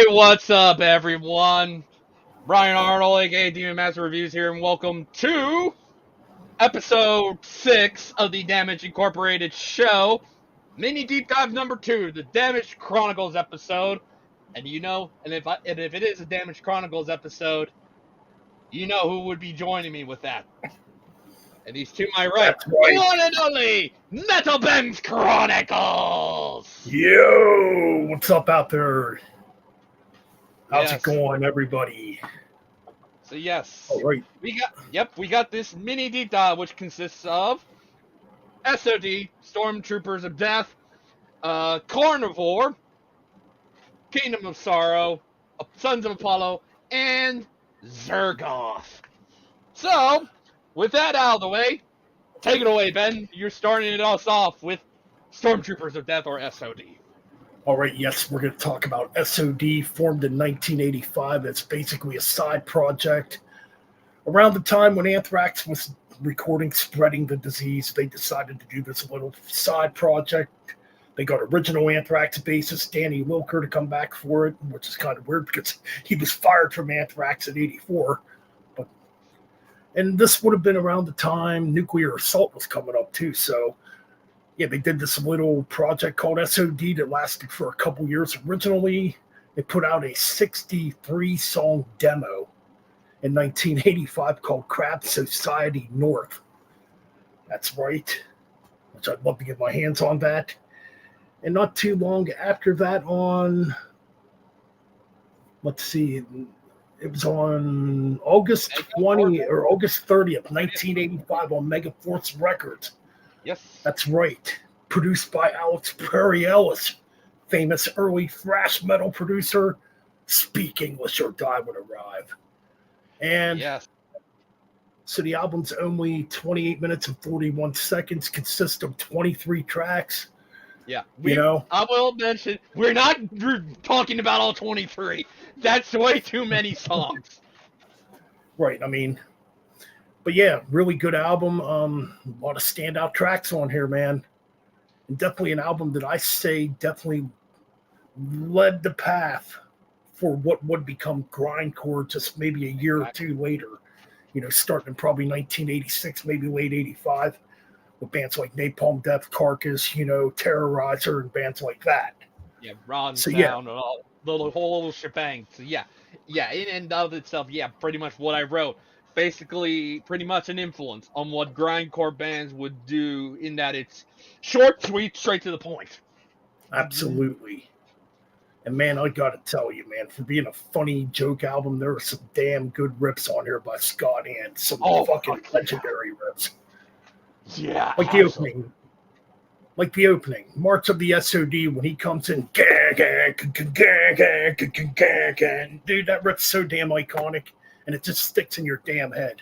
Hey, what's up, everyone? Brian Arnold, aka Demon Master Reviews here, and welcome to episode 6 of the Damage Incorporated show, mini deep dive number 2, the Damage Chronicles episode. And if it is a Damage Chronicles episode, you know who would be joining me with that. And he's to my right, That's right. the one and only Metalben's Chronicles. Yo, what's up out there? How's Yes. it going, everybody? So yes, All right. we got this mini deep dive, which consists of SOD, Stormtroopers of Death, Carnivore, Kingdom of Sorrow, Sons of Apollo, and Zergoth. So, with that out of the way, take it away, Ben. You're starting us off with Stormtroopers of Death, or SOD. All right, yes, we're going to talk about SOD, formed in 1985. It's basically a side project. Around the time when Anthrax was recording Spreading the Disease, they decided to do this little side project. They got original Anthrax bassist Danny Wilker to come back for it, which is kind of weird because he was fired from Anthrax in 84. And this would have been around the time Nuclear Assault was coming up too, so yeah, they did this little project called SOD that lasted for a couple years. Originally, they put out a 63-song demo in 1985 called Crab Society North. That's right, which I'd love to get my hands on that. And not too long after that let's see, it was on August 20 or August 30th, 1985 on Megaforce Records. Yes. That's right. Produced by Alex Perry Ellis, famous early thrash metal producer. Speak English or Die Would Arrive. And yes. So the album's only 28 minutes and 41 seconds, consists of 23 tracks. Yeah. I will mention, we're not talking about all 23. That's way too many songs. Right, but yeah, really good album. A lot of standout tracks on here, man. And definitely an album that I say definitely led the path for what would become grindcore just maybe a year or two later. Starting in probably 1986, maybe late 85, with bands like Napalm Death, Carcass, Terrorizer, and bands like that. Yeah, Ron So, Sound, and all, the whole little shebang. So yeah, in and of itself, yeah, pretty much what I wrote. Basically, pretty much an influence on what grindcore bands would do, in that it's short, sweet, straight to the point. Absolutely. And man, I gotta tell you, man, for being a funny joke album, there are some damn good riffs on here by Scott and some fucking legendary riffs. Yeah, like the opening, March of the SOD, when he comes in, dude, that riff's so damn iconic, and it just sticks in your damn head,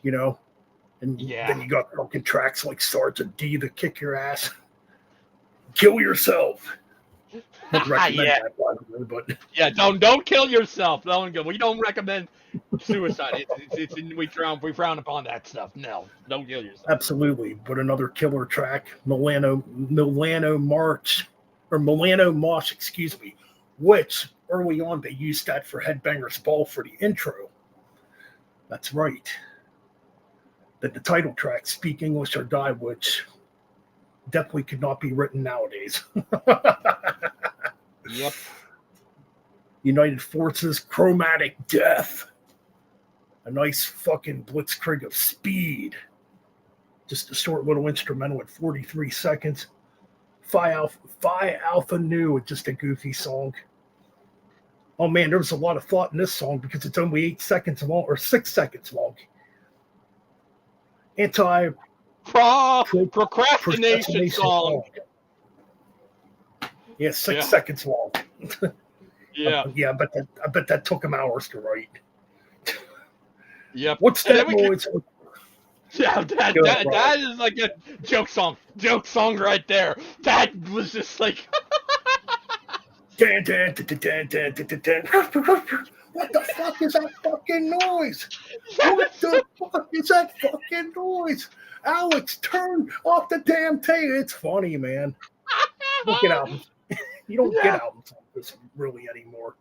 And then you got fucking tracks like Sergeant D that kick your ass. Kill yourself. I'd recommend that, by the way, but don't kill yourself. We don't recommend suicide. We frown upon that stuff. No, don't kill yourself. Absolutely. But another killer track, Milano Mosh, which early on they used that for Headbangers Ball for the intro. That's right. That the title track, Speak English or Die, which definitely could not be written nowadays. Yep. United Forces, Chromatic Death. A nice fucking blitzkrieg of speed. Just a short little instrumental at 43 seconds. Phi Alpha Nu, just a goofy song. Oh man, there was a lot of thought in this song because it's only 8 seconds long, or 6 seconds long. Procrastination song. Yeah, 6 seconds long. Yeah. I bet that took him hours to write. Yep. What's that noise? Yeah, that is like a joke song right there. That was just like. What the fuck is that fucking noise? What the fuck is that fucking noise? Alex, turn off the damn tape. It's funny, man. You don't get albums. You don't get albums like this really anymore.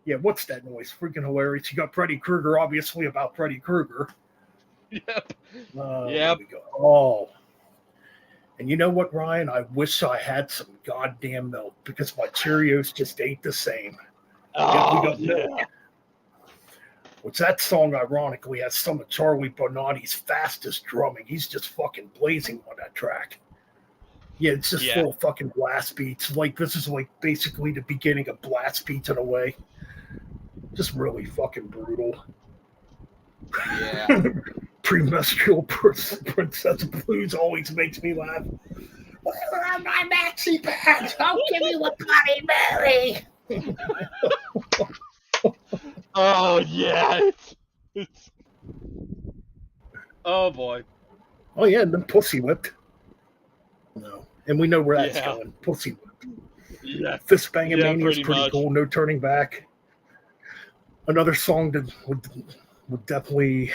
Yeah, what's that noise? Freaking hilarious. You got Freddy Krueger, obviously about Freddy Krueger. Yep. There we go. Oh. And you know what, Ryan? I wish I had some goddamn milk because my Cheerios just ain't the same. Oh, we got milk. Which that song, ironically, has some of Charlie Bonatti's fastest drumming. He's just fucking blazing on that track. Yeah, it's just full of fucking blast beats. Like, this is like basically the beginning of blast beats in a way. Just really fucking brutal. Yeah. Premenstrual Princess Blues always makes me laugh. Where are my maxi pads? I'll give you a Bloody Mary. Oh yeah, it's oh boy. Oh yeah, and then Pussy Whipped. No, and we know where that's going. Pussy Whipped. Yeah, Fist Banging Mania is pretty cool. No turning back. Another song that would definitely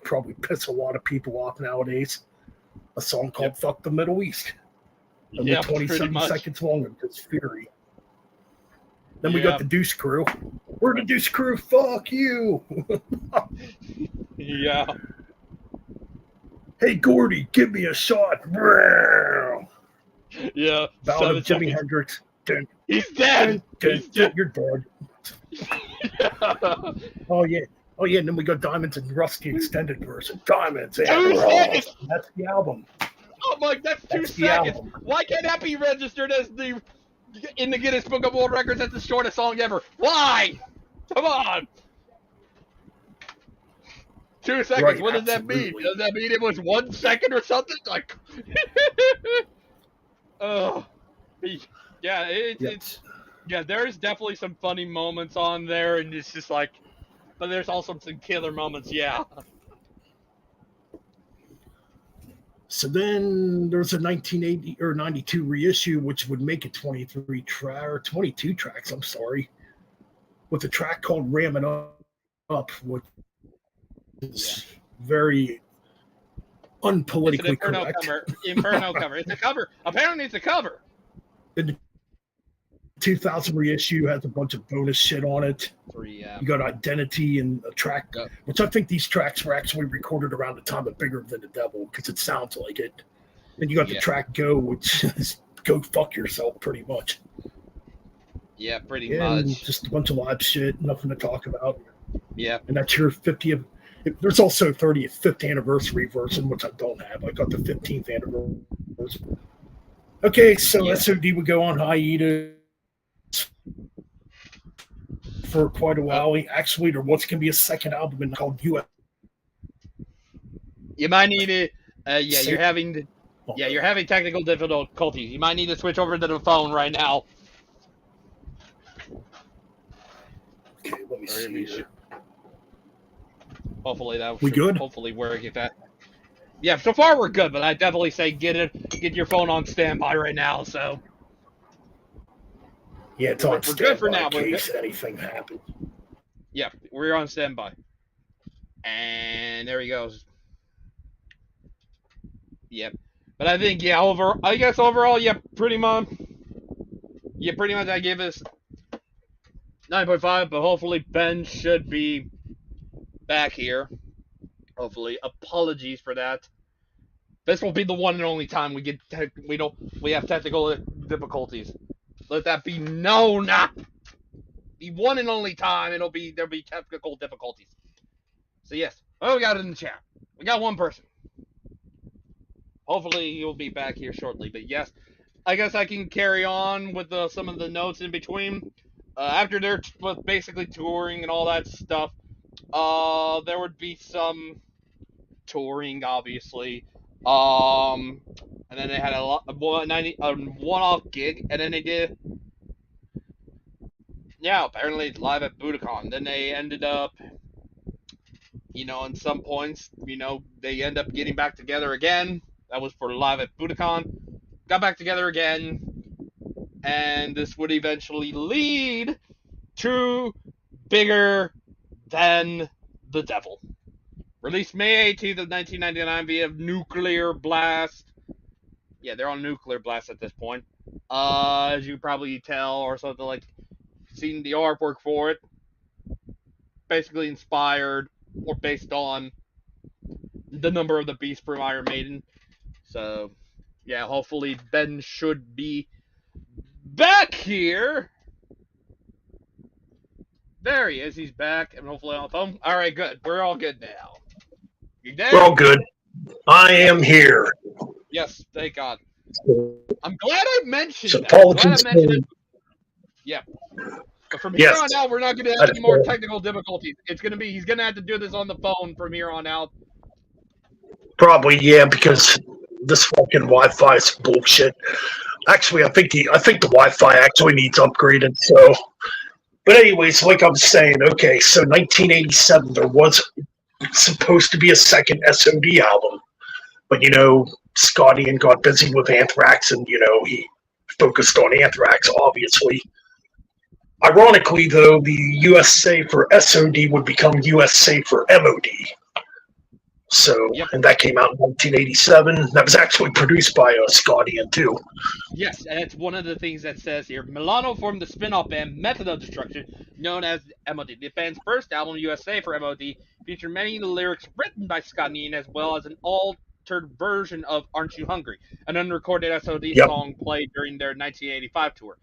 probably piss a lot of people off nowadays. A song called "Fuck the Middle East." Only 27 seconds long of just fury. Then we got the Deuce Crew. We're the Deuce Crew. Fuck you. Yeah. Hey, Gordy, give me a shot. Yeah. Ballad of Jimi Hendrix. Dun, He's dead. He's dead. You're dead. Oh, yeah. Oh, yeah. And then we got Diamonds and Rusty extended version. Diamonds and Rust. That's the album. Oh, my, that's 2 seconds. Album. Why can't that be registered as in the Guinness Book of World Records as the shortest song ever? Why? Come on. 2 seconds. Right, what does that mean? Does that mean it was 1 second or something? Like, oh, yeah. It's there's definitely some funny moments on there, and it's just like, but there's also some killer moments. Yeah. So then there's a 1980 or 92 reissue, which would make it 22 tracks. I'm sorry, with a track called "Ramming Up," which is very unpolitically correct. Inferno cover. It's a cover. Apparently, it's a cover. The 2000 reissue has a bunch of bonus shit on it. You got Identity and a track, which I think these tracks were actually recorded around the time of Bigger Than the Devil because it sounds like it. And you got the track Go, which is Go Fuck Yourself, pretty much. Yeah, pretty much. Just a bunch of live shit, nothing to talk about. Yeah. And that's your 50th. There's also 5th anniversary version, which I don't have. I got the 15th anniversary. Okay, so SOD would go on hiatus for quite a while. Actually, there was going to be a second album called US. You might need it. You're having you're having technical difficulties. You might need to switch over to the phone right now. Okay, let me see here. Hopefully that we good. Hopefully work if that. Yeah, so far we're good, but I definitely say get your phone on standby right now. So. Yeah, it's on standby good for now, in case anything happens. Yeah, we're on standby. And there he goes. Yep. But I think overall, pretty much I give this 9.5, but hopefully Ben should be back here. Hopefully. Apologies for that. This will be the one and only time we have technical difficulties. Let that be known. The one and only time there'll be technical difficulties. So yes. Oh, we got it in the chat. We got one person. Hopefully he'll be back here shortly. But yes, I guess I can carry on with some of the notes in between. After they're basically touring and all that stuff, there would be some touring, obviously. And then they had a one-off gig, and then they did. Yeah, apparently it's live at Budokan. Then they ended up, in some points, they end up getting back together again. That was for live at Budokan. Got back together again, and this would eventually lead to Bigger Than the Devil. Released May 18th of 1999 via Nuclear Blast. Yeah, they're on Nuclear Blast at this point. As you probably tell, or something like, seen the artwork for it. basically inspired or based on the number of the beast from Iron Maiden. So, yeah, hopefully Ben should be back here. There he is. He's back, and hopefully on the phone. All right, good. We're all good now. You there? We're all good. I am here. Yes, thank God. So, I'm glad I mentioned that. apologies. Yeah. But from here on out, we're not going to have any more fair. technical difficulties. It's going to be, he's going to have to do this on the phone from here on out. Probably, yeah, because this fucking Wi-Fi is bullshit. Actually, I think the Wi-Fi actually needs upgraded. So, but anyways, like I was saying, okay, so 1987, there was supposed to be a second SOD album, but Scotty and got busy with Anthrax, and he focused on Anthrax, obviously. Ironically, though, the USA for SOD would become USA for MOD. So, Yep. And that came out in 1987. That was actually produced by Scotty and too. Yes, and it's one of the things that says here. Milano formed the spin-off band Method of Destruction, known as MOD. The band's first album, USA for MOD, featured many lyrics written by Scott Ian, as well as an altered version of Aren't You Hungry, an unrecorded SOD song played during their 1985 tour.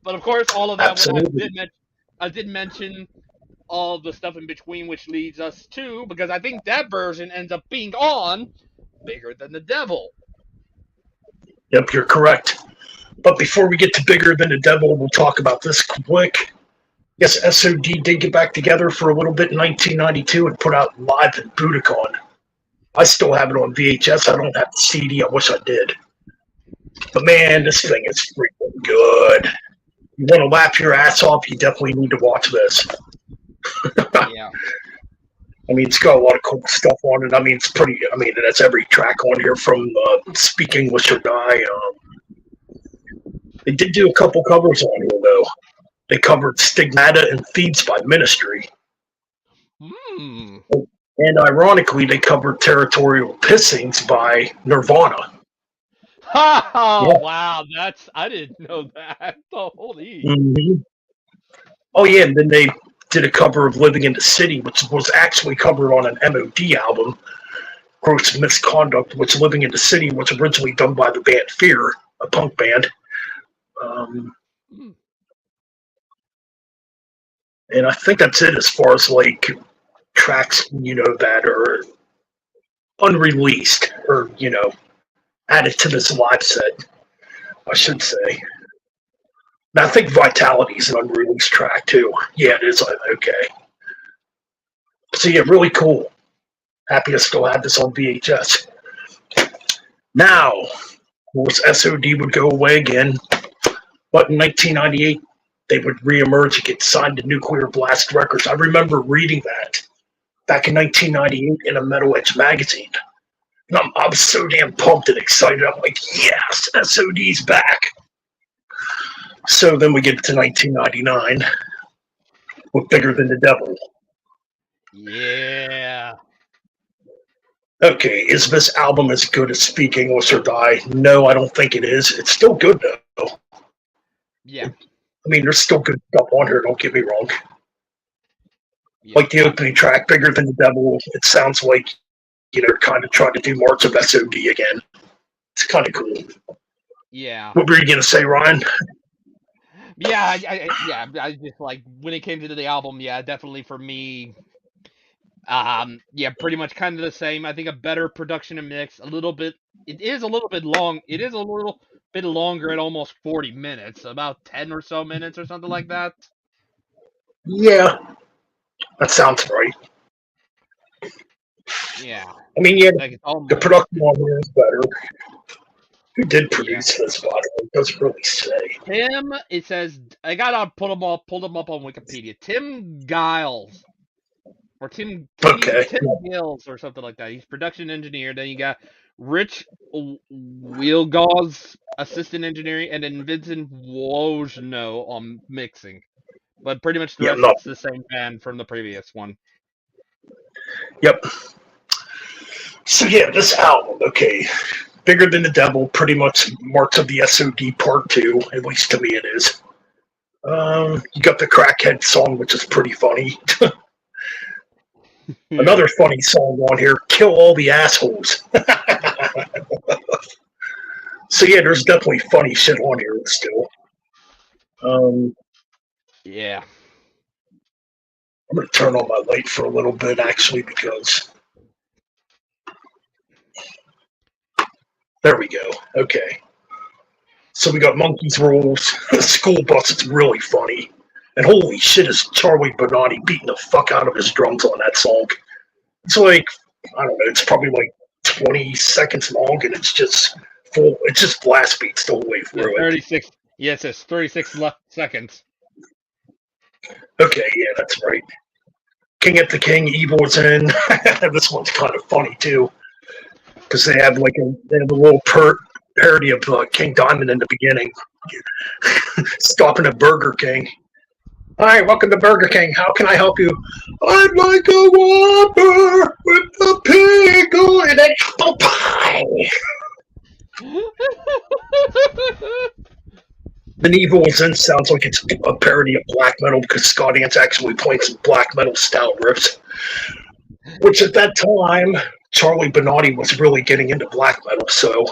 But of course, all of that, I did mention all the stuff in between, which leads us to, because I think that version ends up being on Bigger Than the Devil. Yep, you're correct. But before we get to Bigger Than the Devil, we'll talk about this quick. Yes, SOD did get back together for a little bit in 1992 and put out Live at Budokan. I still have it on VHS. I don't have the CD. I wish I did. But man, this thing is freaking good. You want to laugh your ass off, you definitely need to watch this. Yeah. I mean, it's got a lot of cool stuff on it. I mean, it's pretty. I mean, that's every track on here from Speak English or Die. They did do a couple covers on here, though. They covered Stigmata and Thieves by Ministry. And ironically, they covered Territorial Pissings by Nirvana. Oh, yeah. Wow. I didn't know that. Holy. Mm-hmm. Oh, yeah, and then they did a cover of Living in the City, which was actually covered on an MOD album, Gross Misconduct, which Living in the City was originally done by the band Fear, a punk band. And I think that's it as far as, like, tracks, that are unreleased or, added to this live set, I should say. Now, I think Vitality is an unreleased track, too. Yeah, it is. Okay. So, yeah, really cool. Happy to still have this on VHS. Now, of course, SOD would go away again, but in 1998, they would reemerge and get signed to Nuclear Blast Records. I remember reading that back in 1998 in a Metal Edge magazine. And I was so damn pumped and excited. I'm like, yes, SOD's back. So then we get to 1999 with Bigger Than the Devil. Yeah. Okay, is this album as good as Speak English or Die? No, I don't think it is. It's still good, though. Yeah. I mean, there's still good stuff on here, don't get me wrong. Yeah. Like the opening track, Bigger Than the Devil, it sounds like, kind of trying to do March of SOD again. It's kind of cool. Yeah. What were you going to say, Ryan? Yeah, I just like, when it came to the album, yeah, definitely for me, yeah, pretty much kind of the same. I think a better production and mix, it is a little bit long. It is a little bit longer at almost 40 minutes, about 10 or so minutes or something like that. Yeah, that sounds right. Yeah. I mean, yeah, the production on here is better. Who did produce this, by the way? It doesn't really say. Tim, it says, I gotta pull them up on Wikipedia. Tim Giles. Or Tim Giles or something like that. He's production engineer. Then you got Rich Wielgau's assistant engineering, and then Vincent Wojno on mixing. But pretty much the rest is the same band from the previous one. Yep. So yeah, this album, okay. Bigger Than the Devil, pretty much March of the SOD Part 2, at least to me it is. You got the Crackhead song, which is pretty funny. Another funny song on here, Kill All the Assholes. So yeah, there's definitely funny shit on here still. Yeah. I'm going to turn on my light for a little bit, actually, because... There we go. Okay. So we got Monkey's Rules. School Bus is really funny. And holy shit, is Charlie Bonatti beating the fuck out of his drums on that song. It's like, I don't know, it's probably like 20 seconds long, and it's just full, it's just blast beats the whole way through 36. It. Yes, it's 36 seconds. Okay, yeah, that's right. King at the King, Evil is in. This one's kind of funny, too. Because they have a little parody of King Diamond in the beginning. Stopping at Burger King. Hi, welcome to Burger King. How can I help you? I'd like a Whopper with a pickle and an apple pie. The Evil is in sounds like it's a parody of black metal because Scott Ant's actually playing some black metal style riffs. Which at that time, Charlie Bonatti was really getting into black metal, so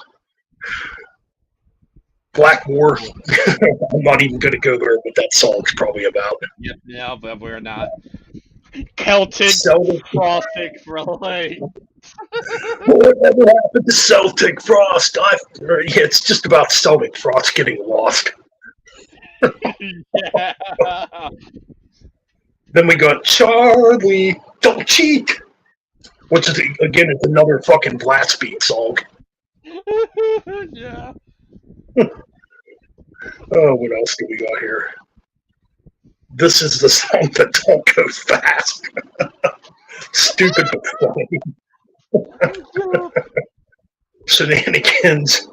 Blackmore, I'm not even going to go there what that song's probably about. Yep, yeah, but we're not. Celtic Frostic for life. Whatever happened to Celtic Frost? Yeah, it's just about Celtic Frost getting lost. Yeah. Then we got Charlie, Don't Cheat, which is, again, it's another fucking blast beat song. Yeah. Oh, what else do we got here? This is the song that don't go fast. Stupid but funny. Shenanigans.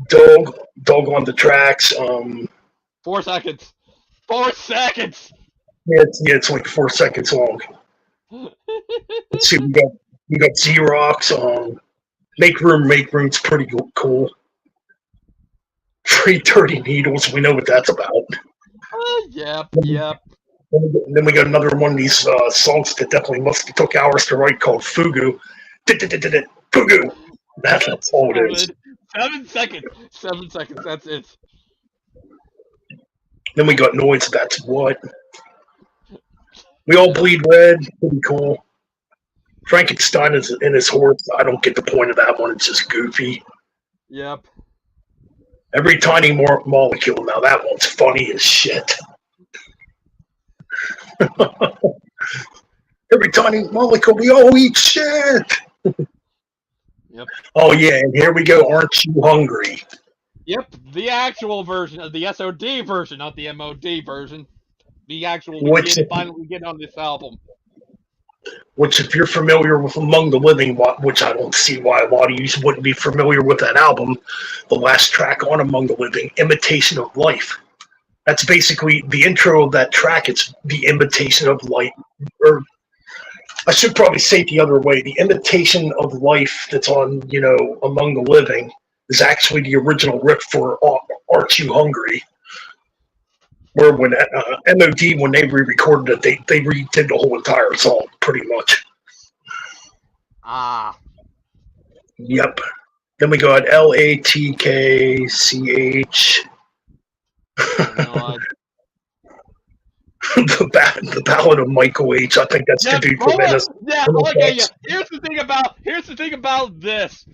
Dog on the tracks. 4 seconds. 4 seconds. Yeah, it's like 4 seconds long. Let's see, we got Xerox. Make Room's pretty cool. Free Dirty Needles, we know what that's about. Yep. Then we got another one of these songs that definitely must have took hours to write called Fugu. Fugu! That's all it is. 7 seconds. 7 seconds, that's it. Then we got Noise, That's What. We All Bleed Red, pretty cool. Frankenstein is in his horse. I don't get the point of that one. It's just goofy. Yep. Every Tiny Molecule. Now that one's funny as shit. Every tiny molecule, we all eat shit. Yep. Oh yeah, and here we go. Aren't you hungry? Yep, the actual version of the SOD version, not the MOD version. The actual finally get on this album. Which, if you're familiar with Among the Living, which I don't see why a lot of you wouldn't be familiar with that album, the last track on Among the Living, Imitation of Life. That's basically the intro of that track. It's the Imitation of Life, or I should probably say it the other way. The Imitation of Life that's on, Among the Living is actually the original riff for Aren't You Hungry? Where when MOD, when they re-recorded it, they redid the whole entire song, pretty much. Ah. Yep. Then we got LATKCH. The Ballad of Michael H. I think that's the dude from Menace. Yeah, okay, yeah. Here's the thing about this.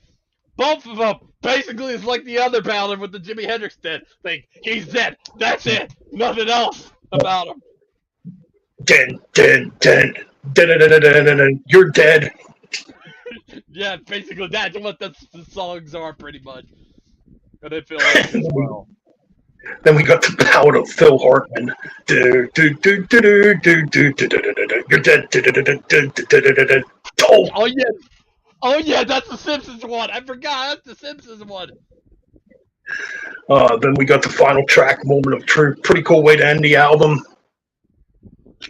Both of them basically is like the other ballad with the Jimi Hendrix dead thing. He's dead. That's it. Nothing else about him. You're dead. Yeah, basically that's what the songs are, pretty much. And they feel like as well. Then we got the Ballad of Phil Hartman. You're dead. Oh yeah, that's the Simpsons one. I forgot, that's the Simpsons one. Then we got the final track, Moment of Truth. Pretty cool way to end the album.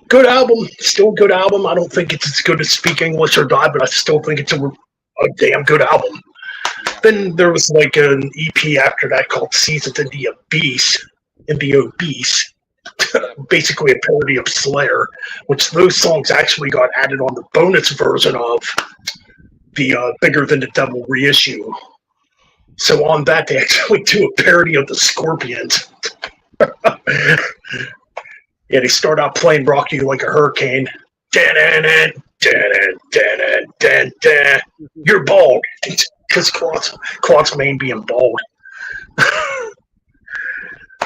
Good album, still a good album. I don't think it's as good as Speak English or Die, but I still think it's a damn good album. Yeah. Then there was like an EP after that called Seasons in the Obese, basically a parody of Slayer, which those songs actually got added on the bonus version of the Bigger Than the Devil reissue. So on that, they actually do a parody of the Scorpions. Yeah, they start out playing Rock You Like a Hurricane. You're bald. Because Claude's main being bald.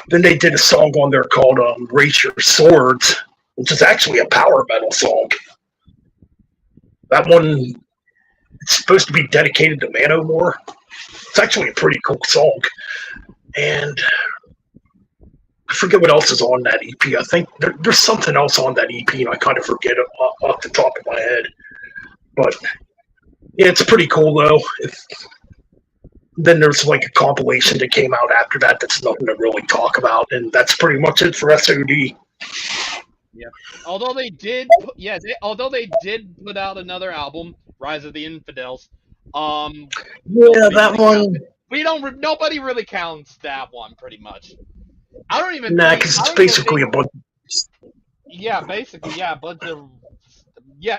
Then they did a song on there called Raise Your Swords, which is actually a power metal song. That one, it's supposed to be dedicated to Manowar. It's actually a pretty cool song. And I forget what else is on that EP. I think there's something else on that EP, and I kind of forget it off the top of my head. But yeah, it's pretty cool, though. Then there's like a compilation that came out after that that's nothing to really talk about, and that's pretty much it for SOD. Yeah. Although they did put out another album, Rise of the Infidels. Yeah, that one. Nobody really counts that one, pretty much. I don't even. Nah, because it's basically a bunch. Yeah, basically, yeah, but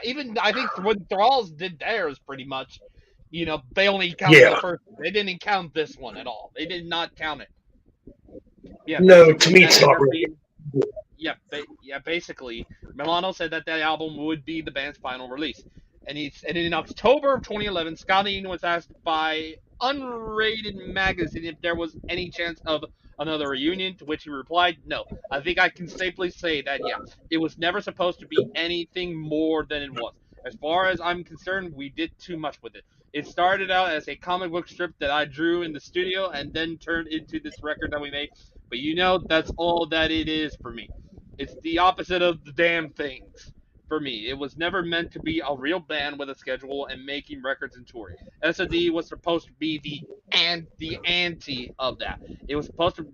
even I think when Thralls did theirs, pretty much, they only counted the first. They didn't count this one at all. They did not count it. Yeah. No, to me, it's not really. Basically, Milano said that album would be the band's final release, and in October of 2011, Scotty was asked by Unrated magazine if there was any chance of another reunion, to which he replied, "No. I think I can safely say that, it was never supposed to be anything more than it was. As far as I'm concerned, we did too much with it. It started out as a comic book strip that I drew in the studio and then turned into this record that we made. But that's all that it is for me. It's the opposite of the damn things. For me, it was never meant to be a real band with a schedule and making records and touring. SOD was supposed to be the anti of that. It was supposed to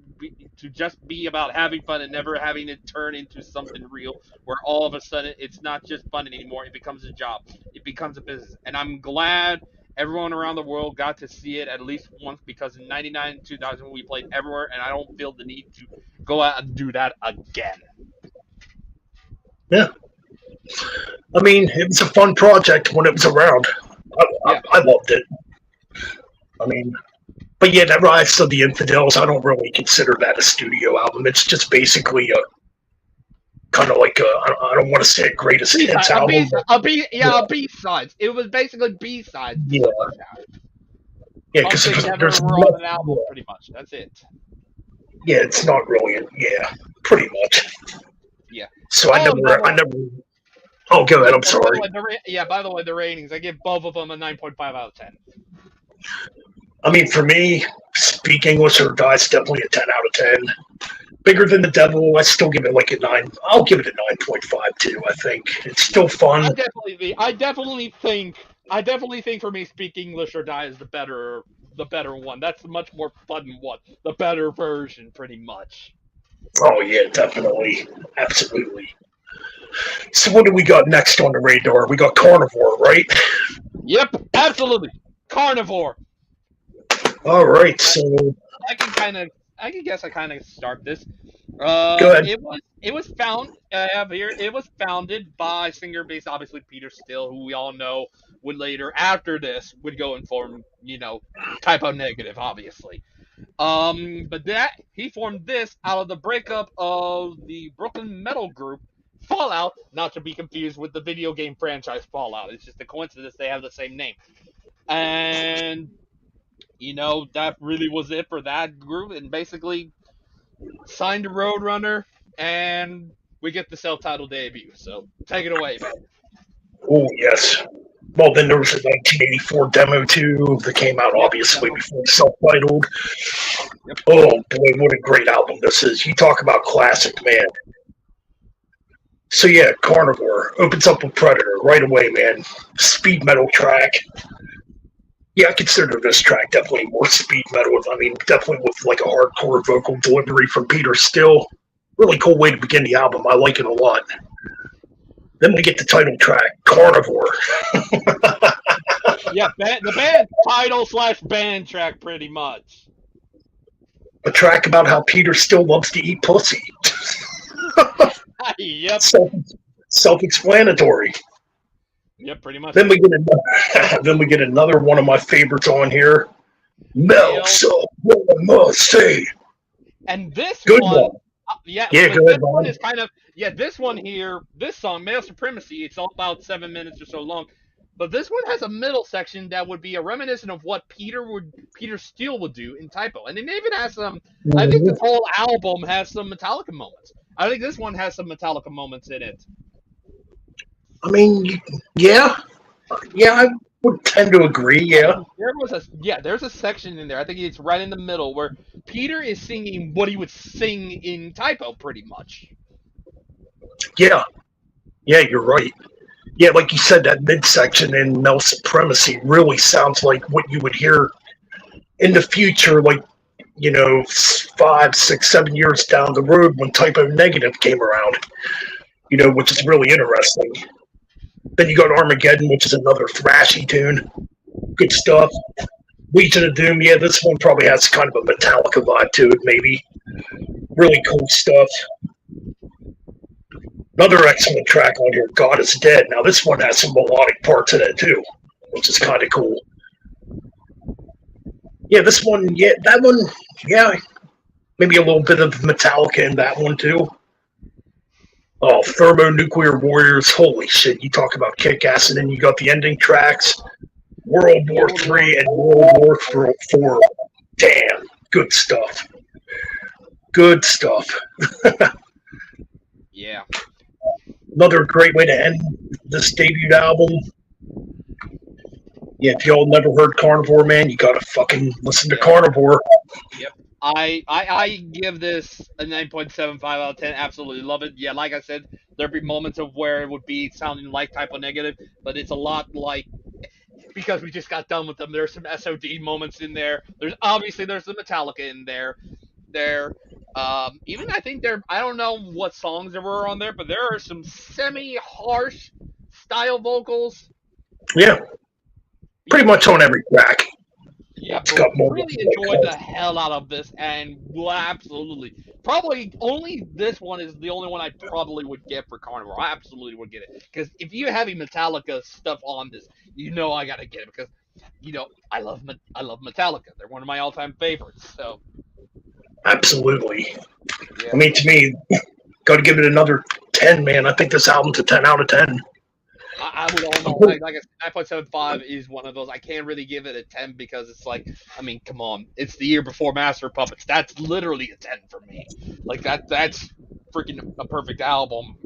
just be about having fun and never having it turn into something real, where all of a sudden it's not just fun anymore. It becomes a job. It becomes a business. And I'm glad everyone around the world got to see it at least once, because in 99 and 2000 we played everywhere, and I don't feel the need to go out and do that again." Yeah. I mean, it was a fun project when it was around. I loved it. I mean, but yeah, that Rise of the Infidels, I don't really consider that a studio album. It's just basically a kind of like I don't want to say a greatest hits album. B-sides. It was basically B-sides. Yeah. Yeah, because there's on an album, pretty much. That's it. Yeah, it's not really. Pretty much. Yeah. So I never. Oh, go ahead. I'm sorry. By the way, the ratings, I give both of them a 9.5 out of 10. I mean, for me, Speak English or Die is definitely a 10 out of 10. Bigger Than the Devil, I still give it like a 9. I'll give it a 9.5 too. I think it's still fun. I definitely think for me, Speak English or Die is the better one. That's the much more fun one. The better version, pretty much. Oh yeah, definitely, absolutely. So what do we got next on the radar? We got Carnivore, right? Yep, absolutely. Carnivore. All right, so I can guess I kind of start this. Go ahead. It was founded by singer-based, obviously, Peter Steele, who we all know would later, after this, would go and form, Typo Negative, obviously. But he formed this out of the breakup of the Brooklyn metal group Fallout, not to be confused with the video game franchise Fallout. It's just a coincidence they have the same name. And, that really was it for that group. And basically signed to Roadrunner, and we get the self-titled debut. So take it away, man. Oh, yes. Well, then there was a 1984 demo, too, that came out, obviously, before self-titled. Yep. Oh, boy, what a great album this is. You talk about classic, man. So, yeah, Carnivore opens up with Predator right away, man. Speed metal track. Yeah, I consider this track definitely more speed metal. I mean, definitely with like a hardcore vocal delivery from Peter Steele. Really cool way to begin the album. I like it a lot. Then we get the title track, Carnivore. Yeah, the band title / band track, pretty much. A track about how Peter still loves to eat pussy. Yep. Self-explanatory. Yep, pretty much. Then we get another, then we get another one of my favorites on here. Mel, so what I must say. And this Good one, one. Yeah, Yeah, but go this ahead, one Bob. is kind of this one here, this song, Male Supremacy. It's all about 7 minutes or so long, but this one has a middle section that would be a reminiscent of what Peter Steele would do in Typo, and it even has some. I think this whole album has some Metallica moments. I think this one has some Metallica moments in it. I mean, yeah, I would tend to agree. Yeah, There's a section in there. I think it's right in the middle where Peter is singing what he would sing in Typo, pretty much. yeah, you're right. Yeah, like you said, that midsection in Mel Supremacy really sounds like what you would hear in the future, like, 5, 6, 7 years down the road when Typo Negative came around, which is really interesting. Then you got Armageddon, which is another thrashy tune. Good stuff. Legion of Doom, yeah, this one probably has kind of a Metallica vibe to it, maybe. Really cool stuff. Another excellent track on here, God is Dead. Now, this one has some melodic parts in it, too, which is kind of cool. Yeah, this one, that one, maybe a little bit of Metallica in that one, too. Oh, Thermonuclear Warriors, holy shit, you talk about kick-ass, and then you got the ending tracks, World War III and World War IV. Damn, good stuff. Good stuff. Yeah. Another great way to end this debut album. Yeah, if y'all never heard Carnivore, man, you gotta fucking listen to Carnivore. Yep. I give this a 9.75 out of 10. Absolutely love it. Yeah, like I said, there'd be moments of where it would be sounding like Typo Negative, but it's a lot like, because we just got done with them, there's some SOD moments in there. There's the Metallica in there. Even I think I don't know what songs there were on there, but there are some semi-harsh style vocals. Yeah. Pretty much on every track. Yeah, but really enjoyed the hell out of this, and absolutely, probably only this one is the only one I probably would get for Carnivore. I absolutely would get it, because if you have Metallica stuff on this, I gotta get it, because I love Metallica. They're one of my all-time favorites. So absolutely. Yeah. I mean, to me, got to give it another 10, man. I think this album's a 10 out of 10. I would all know. Like I said, 9.75 is one of those. I can't really give it a 10 because it's like, I mean, come on. It's the year before Master of Puppets. That's literally a 10 for me. Like, that's freaking a perfect album.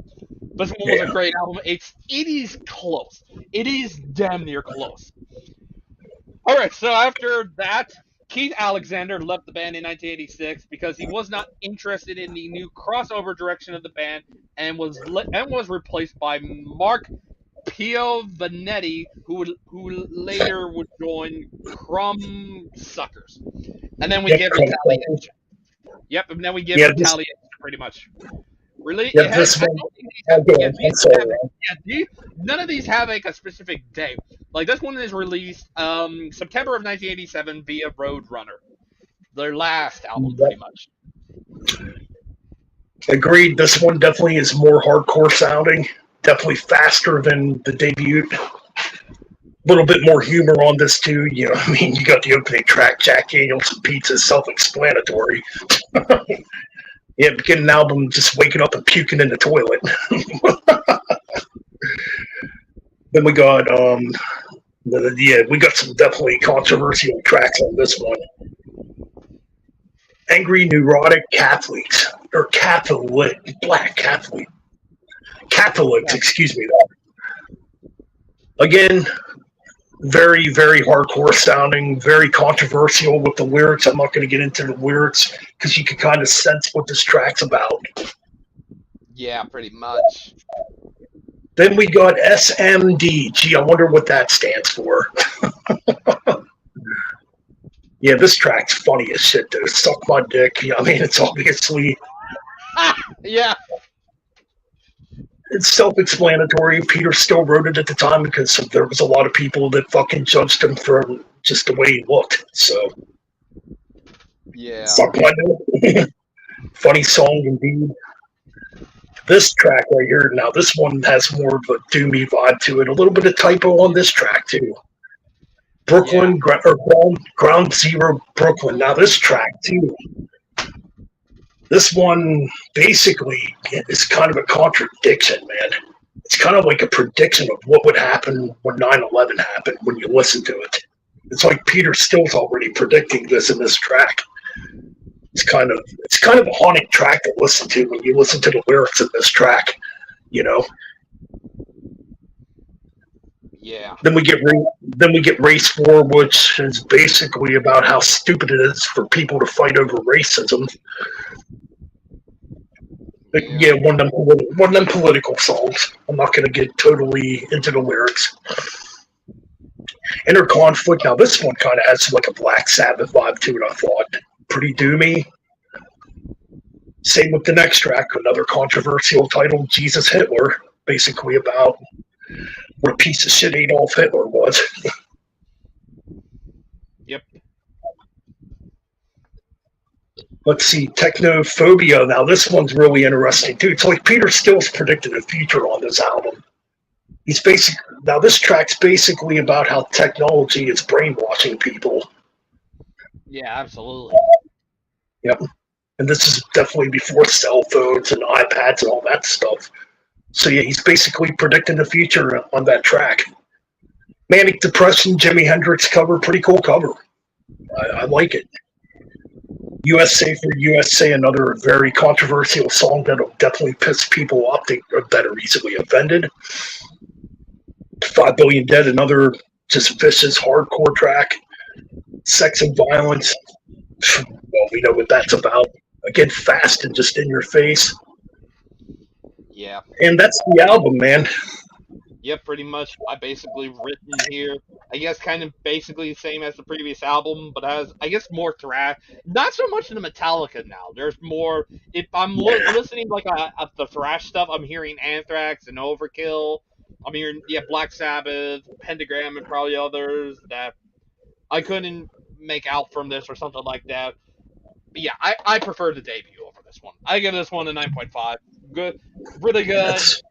This one was a great album. It is close. It is damn near close. All right, so after that, Keith Alexander left the band in 1986 because he was not interested in the new crossover direction of the band and was replaced by Mark Piovanetti, who later would join Crumb Suckers. And then we get Retaliation. Yep, and then we get Retaliation, pretty much. Really? Yeah, none of these have like a specific date. Like this one is released September of 1987 via Roadrunner, their last album, pretty much. Agreed. This one definitely is more hardcore sounding. Definitely faster than the debut. A little bit more humor on this too. You got the opening track, Jack Daniels and Pizza, self-explanatory. Yeah, beginning an album just waking up and puking in the toilet. Then we got we got some definitely controversial tracks on this one. Angry Neurotic Catholics, or Black Catholics, excuse me. Again, very, very hardcore sounding, very controversial with the lyrics. I'm not going to get into the lyrics because you can kind of sense what this track's about. Yeah, pretty much. Then we got SMD. Gee, I wonder what that stands for. Yeah, this track's funny as shit, dude. Suck my dick. I mean, it's obviously... Yeah. It's self-explanatory. Peter still wrote it at the time because there was a lot of people that fucking judged him for just the way he looked. So, Yeah. stop playing. Funny song indeed. This track right here, now this one has more of a doomy vibe to it. A little bit of typo on this track too. Yeah. Brooklyn, Ground Zero Brooklyn. Now this track too. This one basically is kind of a contradiction, man. It's kind of like a prediction of what would happen when 9/11 happened when you listen to it. It's like Peter Still's already predicting this in this track. It's kind of a haunting track to listen to when you listen to the lyrics of this track, you know. Yeah. Then we get Race War, which is basically about how stupid it is for people to fight over racism. But yeah, one of them political songs. I'm not going to get totally into the lyrics. Inner Conflict. Now this one kind of has like a Black Sabbath vibe to it. I thought pretty doomy. Same with the next track, another controversial title, Jesus Hitler, basically about what a piece of shit Adolf Hitler was. Yep. Let's see, Technophobia. Now this one's really interesting too. It's like Peter Still's predicted the future on this album. Now this track's basically about how technology is brainwashing people. Yeah, absolutely. Yep. And this is definitely before cell phones and iPads and all that stuff. So yeah, he's basically predicting the future on that track. Manic Depression, Jimi Hendrix cover, pretty cool cover. I like it. USA for USA, another very controversial song that'll definitely piss people off that are easily offended. 5 Billion Dead, another just vicious hardcore track. Sex and Violence, well, we know what that's about. Again, fast and just in your face. Yeah. And that's the album, man. Yep, pretty much. I basically written here. I guess kind of basically the same as the previous album, but has I guess more thrash. Not so much in the Metallica now. There's more. If I'm listening like the thrash stuff, I'm hearing Anthrax and Overkill. I'm hearing Black Sabbath, Pentagram, and probably others that I couldn't make out from this or something like that. But yeah, I prefer the debut over this one. I give this one a 9.5. Good, really good. That's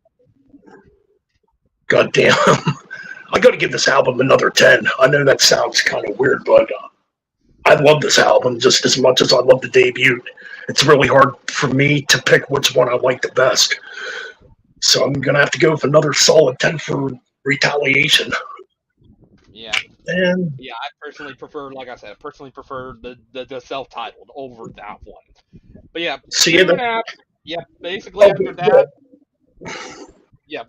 goddamn. I got to give this album another 10. I know that sounds kind of weird, but I love this album just as much as I love the debut. It's really hard for me to pick which one I like the best. So I'm going to have to go with another solid 10 for Retaliation. Yeah. And Yeah, I personally prefer, like I said, the self-titled over that one. But yeah, see you then. basically after that, Yeah.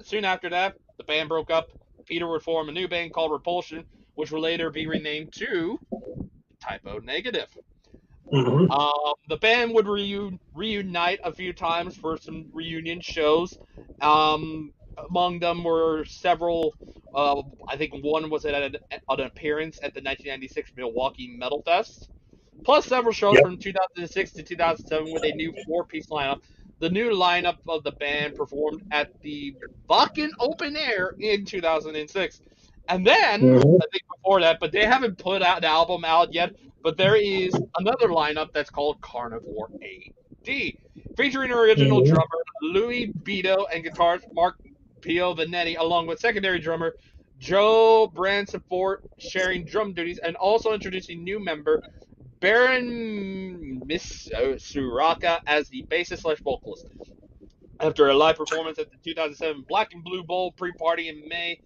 soon after that, the band broke up. Peter would form a new band called Repulsion, which would later be renamed to Typo Negative. Mm-hmm. The band would reunite a few times for some reunion shows. Among them were several. I think one was at an appearance at the 1996 Milwaukee Metal Fest, plus several shows Yep. from 2006 to 2007 with a new four-piece lineup. The new lineup of the band performed at the Wacken Open Air in 2006. And then, Mm-hmm. I think before that, but they haven't put out the album out yet, but there is another lineup that's called Carnivore AD, featuring original Mm-hmm. drummer Louis Beto and guitarist Mark Piovanetti, along with secondary drummer Joe Bransford sharing drum duties, and also introducing new member Baron Misuraka as the bassist/vocalist. After a live performance at the 2007 Black and Blue Bowl pre-party in May,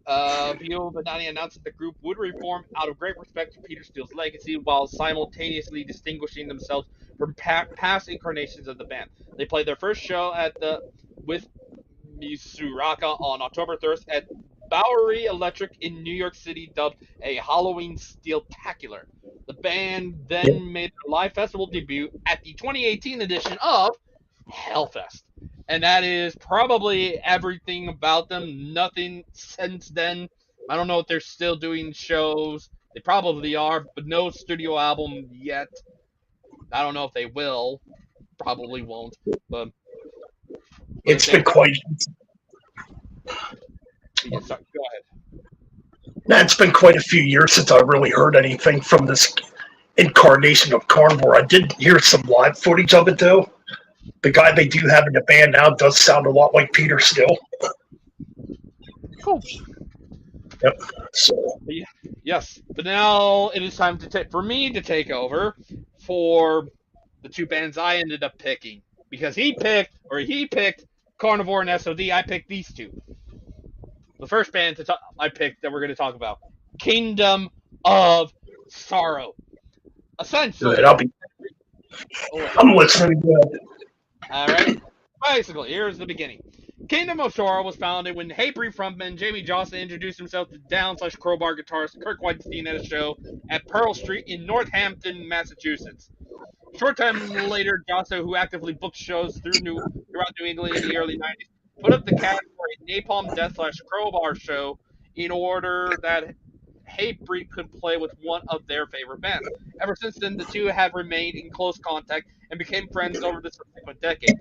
Piovanetti announced that the group would reform out of great respect for Peter Steele's legacy while simultaneously distinguishing themselves from past incarnations of the band. They played their first show with Misuraka on October 3rd at Bowery Electric in New York City, dubbed a Halloween Steel-tacular. The band Yep. then made their live festival debut at the 2018 edition of Hellfest. And that is probably everything about them. Nothing since then. I don't know if they're still doing shows. They probably are, but no studio album yet. I don't know if they will. Probably won't. But It's been quite. Yeah, sorry, go ahead. It's been quite a few years since I really heard anything from this incarnation of Carnivore. I did hear some live footage of it though. The guy they do have in the band now does sound a lot like Peter still. Cool. Yep. So. Yes, but now it is time for me to take over for the two bands I ended up picking, because he picked Carnivore and SOD. I picked these two. The first band I picked that we're going to talk about, Kingdom of Sorrow. Essentially, Good. I'm listening. All right. Basically, here's the beginning. Kingdom of Sorrow was founded when Hatebreed frontman Jamie Johnson introduced himself to Down/Crowbar guitarist Kirk Weinstein at a show at Pearl Street in Northampton, Massachusetts. Short time later, Johnson, who actively booked shows throughout New England in the early 90s, put up the cash for a Napalm Death/Crowbar show in order that Hatebreed could play with one of their favorite bands. Ever since then, the two have remained in close contact and became friends over the subsequent decade.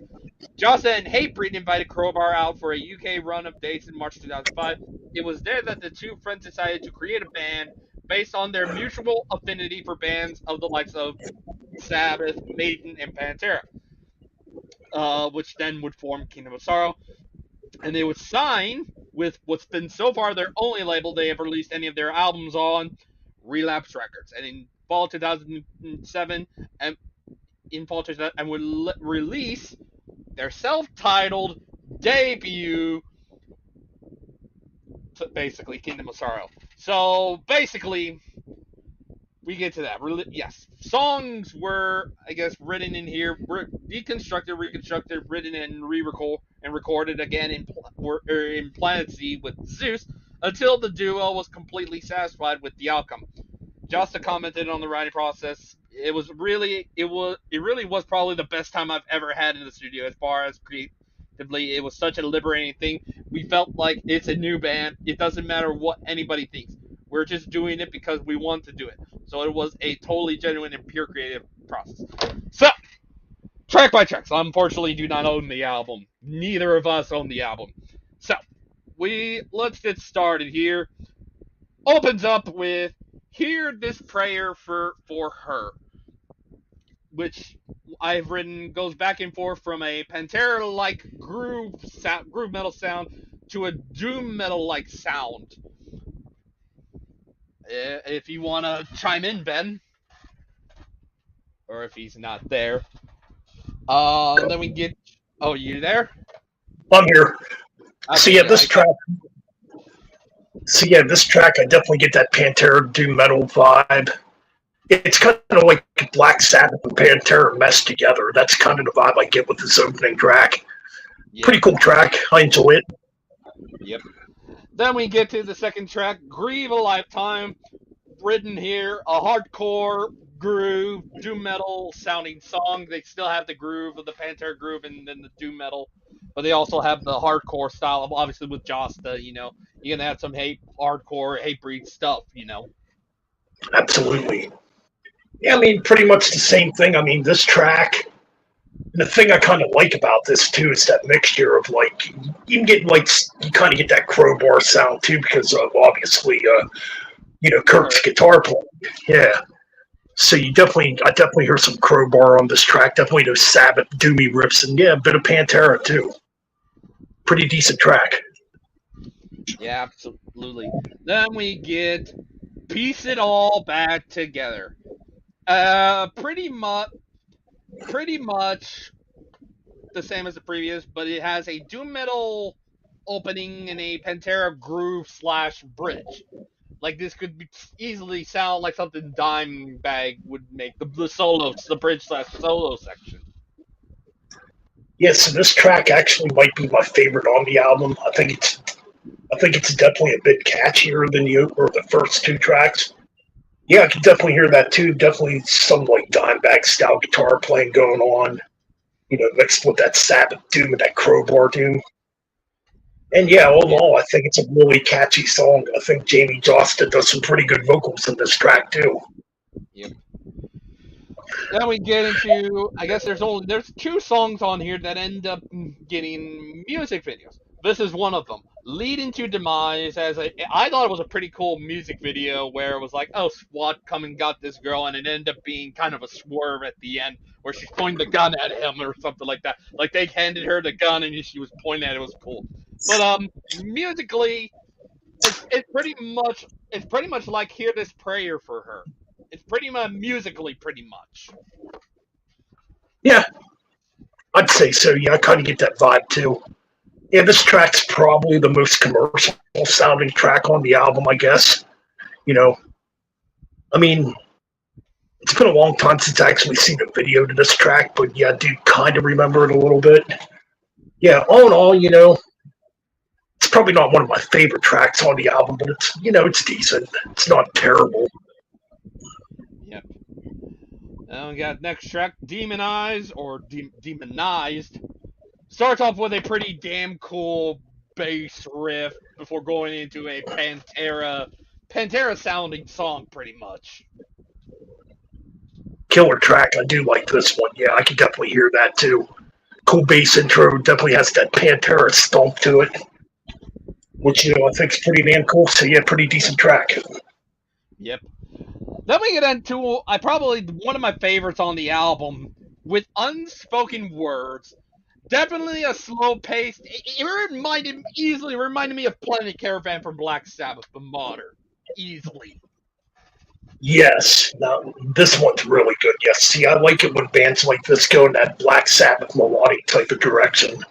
Johnson and Hatebreed invited Crowbar out for a UK run of dates in March 2005. It was there that the two friends decided to create a band based on their mutual affinity for bands of the likes of Sabbath, Maiden, and Pantera, which then would form Kingdom of Sorrow. And they would sign with what's been so far their only label they have released any of their albums on, Relapse Records. And in fall 2007, and would release their self-titled debut, basically Kingdom of Sorrow. So basically, we get to that. Yes, songs were, I guess, written in here, were deconstructed, reconstructed, written and recorded again in Planet Z with Zeus until the duo was completely satisfied with the outcome. Josta commented on the writing process. It really was probably the best time I've ever had in the studio as far as creatively. It was such a liberating thing. We felt like it's a new band. It doesn't matter what anybody thinks. We're just doing it because we want to do it. So it was a totally genuine and pure creative process. So, track by track. So I unfortunately do not own the album. Neither of us own the album. So, let's get started here. Opens up with Hear This Prayer for Her, which I've written goes back and forth from a Pantera-like groove metal sound to a doom metal-like sound. If you want to chime in, Ben, or if he's not there, then we get. Oh, you there? I'm here. Okay, this track, I definitely get that Pantera doom metal vibe. It's kind of like Black Sabbath and Pantera meshed together. That's kind of the vibe I get with this opening track. Yep. Pretty cool track. I enjoy it. Yep. Then we get to the second track, Grieve a Lifetime. Written here, a hardcore groove, doom metal sounding song. They still have the groove of the Pantera groove and then the doom metal, but they also have the hardcore style of, obviously with Josta, you're going to have some hardcore, Hatebreed stuff, Absolutely. Yeah, I mean, pretty much the same thing. I mean, this track, the thing I kind of like about this, too, is that mixture of, like, you kind of get that Crowbar sound, too, because of, obviously, Kirk's guitar playing. Yeah. So I definitely hear some Crowbar on this track. Definitely those Sabbath doomy riffs, and yeah, a bit of Pantera, too. Pretty decent track. Yeah, absolutely. Then we get Piece It All Back Together. Pretty much the same as the previous, but it has a doom metal opening and a Pantera groove / bridge. Like, this could easily sound like something Dimebag would make, the bridge / solo section. Yeah, so this track actually might be my favorite on the album. I think it's definitely a bit catchier than the first two tracks. Yeah, I can definitely hear that too. Definitely some like Dimebag style guitar playing going on, mixed with that Sabbath doom and that Crowbar doom. And yeah, all in all, I think it's a really catchy song. I think Jamie Josta does some pretty good vocals in this track too. Yep. Then we get into, I guess there's 2 songs on here that end up getting music videos. This is one of them. Lead into Demise I thought it was a pretty cool music video where it was like, oh, SWAT come and got this girl, and it ended up being kind of a swerve at the end where she's pointing the gun at him or something like that. Like they handed her the gun and she was pointing at it. It was cool. But musically, it's pretty much like Hear This Prayer for her. It's pretty much musically pretty much. Yeah, I'd say so. Yeah, I kind of get that vibe too. Yeah, this track's probably the most commercial sounding track on the album, I guess. You know, I mean, it's been a long time since I actually seen a video to this track, but yeah, I do kind of remember it a little bit. Yeah, all in all, it's probably not one of my favorite tracks on the album, but it's decent. It's not terrible. Yep. Now we got next track, Demonize or Demonized. Starts off with a pretty damn cool bass riff before going into a Pantera sounding song pretty much. Killer track. I do like this one. Yeah, I can definitely hear that too. Cool bass intro. Definitely has that Pantera stomp to it, which I think is pretty damn cool. So yeah, pretty decent track. Yep. Then we get into probably one of my favorites on the album, with Unspoken Words. Definitely a slow pace. It easily reminded me of Planet Caravan from Black Sabbath, but modern. Easily. Yes. Now, this one's really good. Yes. See, I like it when bands like this go in that Black Sabbath melodic type of direction.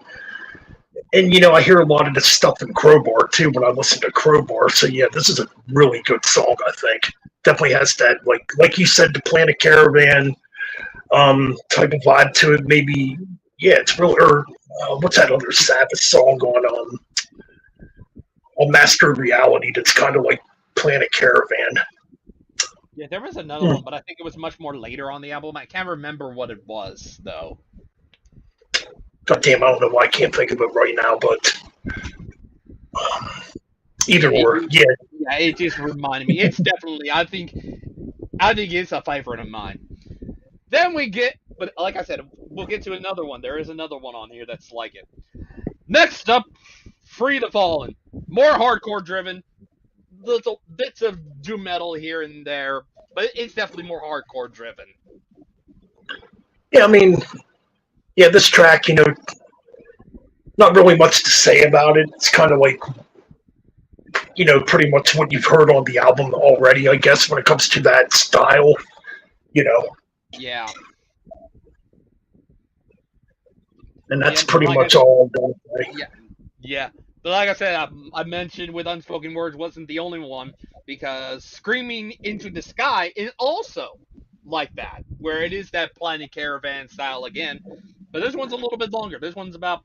And, I hear a lot of this stuff in Crowbar, too, when I listen to Crowbar. So, yeah, this is a really good song, I think. Definitely has that, like you said, the Planet Caravan type of vibe to it. Maybe, yeah, it's really, or what's that other Sabbath song on Master of Reality that's kind of like Planet Caravan? Yeah, there was another one, but I think it was much more later on the album. I can't remember what it was, though. God damn, I don't know why I can't think of it right now, but either or, yeah. Yeah, it just reminded me. It's definitely, I think it's a favorite of mine. Then we get, but like I said, we'll get to another one. There is another one on here that's like it. Next up, Free the Fallen. More hardcore driven. Little bits of doom metal here and there, but it's definitely more hardcore driven. Yeah, I mean, yeah, this track, not really much to say about it. It's kind of like, pretty much what you've heard on the album already, I guess, when it comes to that style, Yeah. And that's pretty much all I'm going to say. Yeah. Yeah. But like I said, I mentioned with Unspoken Words wasn't the only one, because Screaming Into the Sky is also like that, where it is that Planet Caravan style again. But this one's a little bit longer. This one's about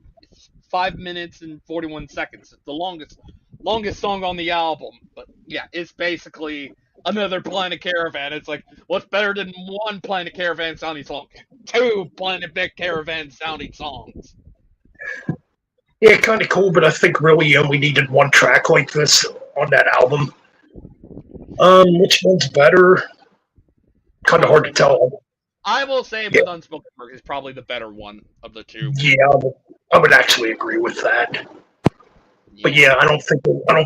5 minutes and 41 seconds. It's the longest song on the album. But yeah, it's basically another Planet Caravan. It's like, what's better than one Planet Caravan sounding song? 2 Planet Caravan sounding songs. Yeah, kind of cool, but I think really you only needed one track like this on that album. Which one's better? Kind of hard to tell. I will say with Unspoken Words is probably the better one of the 2. Yeah, I would actually agree with that. Yeah. But yeah, I don't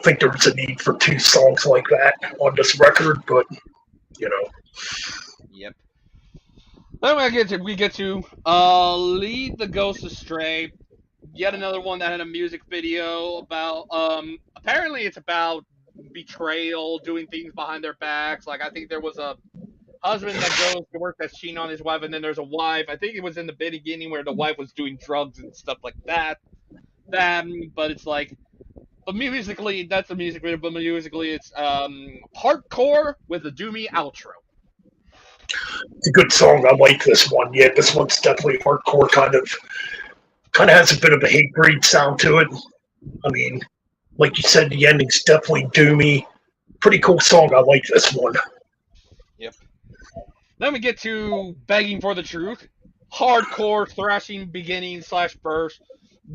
think there was a need for 2 songs like that on this record. But Yep. Then we get to Lead the Ghost Astray. Yet another one that had a music video about apparently it's about betrayal, doing things behind their backs. Like, I think there was a husband that goes to work that's cheating on his wife, and then there's a wife. I think it was in the beginning where the wife was doing drugs and stuff like that. But it's like, but musically, that's a music video. But musically, it's hardcore with a doomy outro. It's a good song. I like this one. Yeah, this one's definitely hardcore, kind of has a bit of a hate breed sound to it. I mean, like you said, the ending's definitely doomy. Pretty cool song. I like this one. Yep. Then we get to Begging for the Truth. Hardcore thrashing beginning / burst.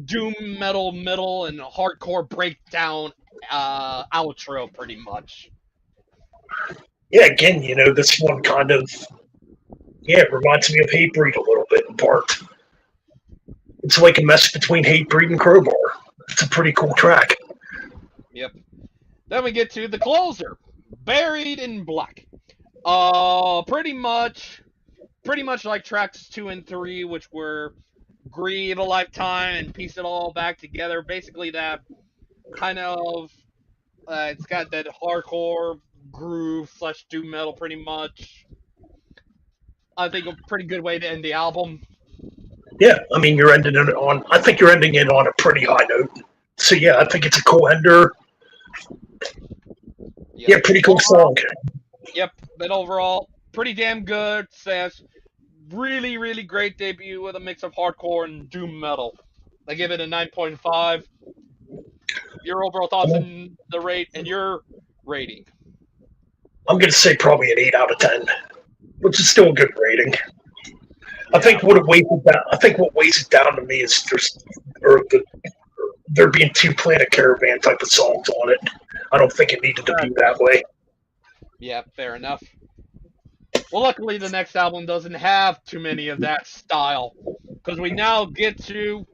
Doom metal middle and hardcore breakdown outro pretty much. Yeah, again, this one kind of Yeah, it reminds me of Hatebreed a little bit in part. It's like a mess between Hatebreed and Crowbar. It's a pretty cool track. Yep. Then we get to the closer, Buried in Black. Pretty much like tracks 2 and 3, which were Grieve a Lifetime and Piece It All Back Together. Basically, that kind of it's got that hardcore groove slash doom metal, pretty much. I think a pretty good way to end the album. Yeah, I mean, you're ending it on. I think you're ending it on a pretty high note. So yeah, I think it's a cool ender. Yep. Yeah, pretty cool song. Yep, but overall, pretty damn good. Says really, really great debut with a mix of hardcore and doom metal. I give it a 9.5. Your overall thoughts on the rate and your rating? I'm going to say probably an 8 out of 10, which is still a good rating. I think what weighs it down. I think what weighs it down to me is there being 2 Planet Caravan type of songs on it. I don't think it needed to be that way. Yeah, fair enough. Well, luckily the next album doesn't have too many of that style, because we now get to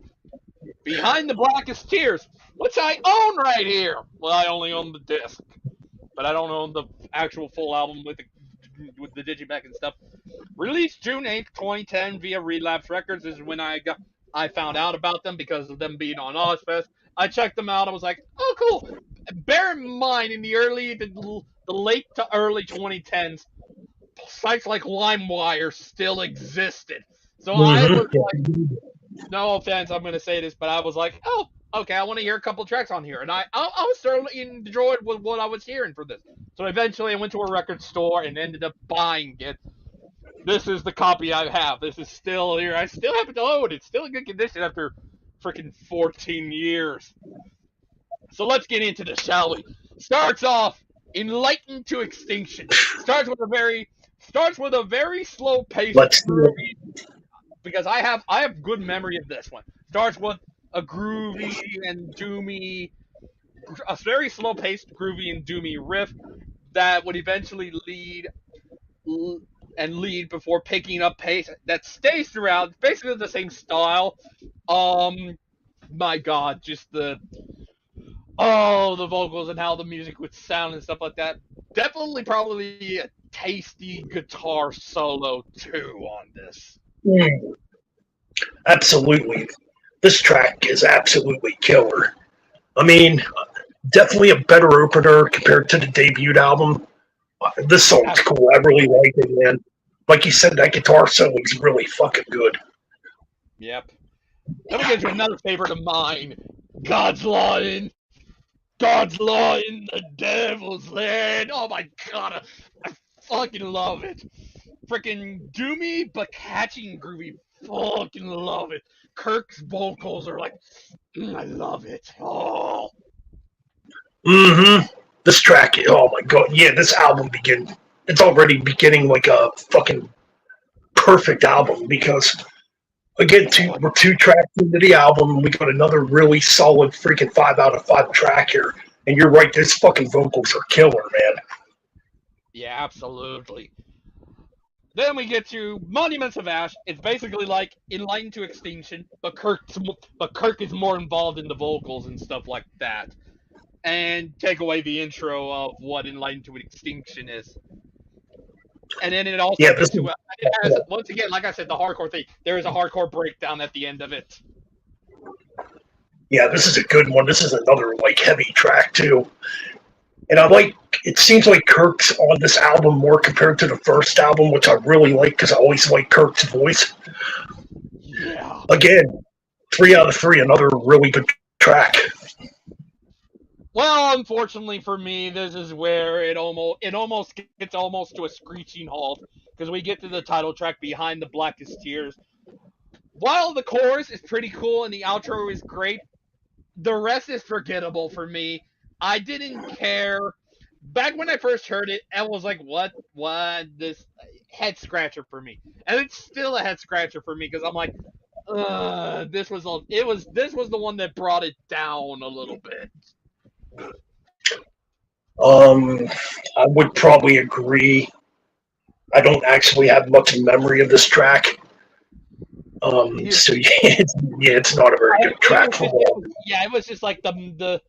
Behind the Blackest Tears, which I own right here. Well, I only own the disc, but I don't own the actual full album with the digipack and stuff. Released June 8th, 2010 via Relapse Records is when I found out about them because of them being on Ozfest. I checked them out. I was like, oh, cool. Bear in mind, in the late to early 2010s, sites like LimeWire still existed. So I was like, no offense, I'm going to say this, but I was like, oh, okay, I want to hear a couple tracks on here. And I was thoroughly enjoyed with what I was hearing for this. So eventually I went to a record store and ended up buying it. This is the copy I have. This is still here. I still have it to own. It's still in good condition after freaking 14 years. So let's get into this, shall we? Starts off Enlightened to Extinction. Starts with a very slow pace. Let's do it. Because I have good memory of this one. Starts with a groovy and doomy, a very slow paced, groovy and doomy riff that would eventually lead before picking up pace that stays throughout, basically the same style. My God, just the vocals and how the music would sound and stuff like that. Definitely, probably a tasty guitar solo too on this. Absolutely, this track is absolutely killer. I mean, definitely a better opener compared to the debut album. This song's cool. I really like it, man. Like you said, that guitar solo is really fucking good. Yep. Then we get to another favorite of mine, God's Law in the Devil's Land. Oh my God, I fucking love it. Freaking doomy but catchy and groovy. Fucking love it. Kirk's vocals are like, I love it. Oh. This track, oh my God, yeah, this album it's already beginning like a fucking perfect album because, again, we're 2 tracks into the album and we got another really solid freaking 5 out of 5 track here. And you're right, these fucking vocals are killer, man. Yeah, absolutely. Then we get to Monuments of Ash. It's basically like Enlightened to Extinction, but Kirk is more involved in the vocals and stuff like that. And take away the intro of what Enlightened to Extinction is. And then it also once again, like I said, the hardcore thing. There is a hardcore breakdown at the end of it. Yeah, this is a good one. This is another like heavy track too. And it seems like Kirk's on this album more compared to the first album, which I really like because I always like Kirk's voice. Yeah. Again, 3 out of 3, another really good track. Well, unfortunately for me, this is where it almost gets to a screeching halt because we get to the title track, Behind the Blackest Tears. While the chorus is pretty cool and the outro is great, the rest is forgettable for me. I didn't care. Back when I first heard it, I was like, what? This head scratcher for me. And it's still a head scratcher for me because I'm like, this was the one that brought it down a little bit. I would probably agree. I don't actually have much memory of this track. Yeah, So it's not a very good track for me. it was just like the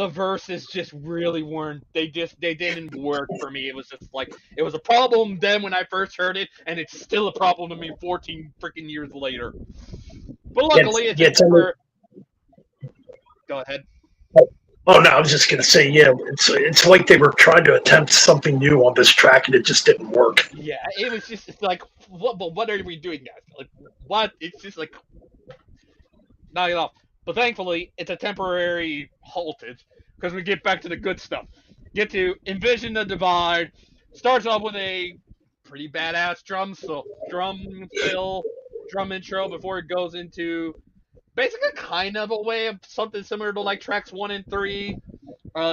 verses just really weren't. They didn't work for me. It was just like it was a problem then when I first heard it, and it's still a problem to me 14 freaking years later. But luckily, it's a It's only, temper. Go ahead. oh no, I was just gonna say, yeah, it's like they were trying to attempt something new on this track and it just didn't work. Yeah, it was just it's like what? But what are we doing, guys? Like what? It's just like not enough. But thankfully, it's a temporary halted because we get back to the good stuff. Get to Envision the Divide. Starts off with a pretty badass drum fill, drum intro before it goes into basically kind of a way of something similar to like tracks 1 and 3.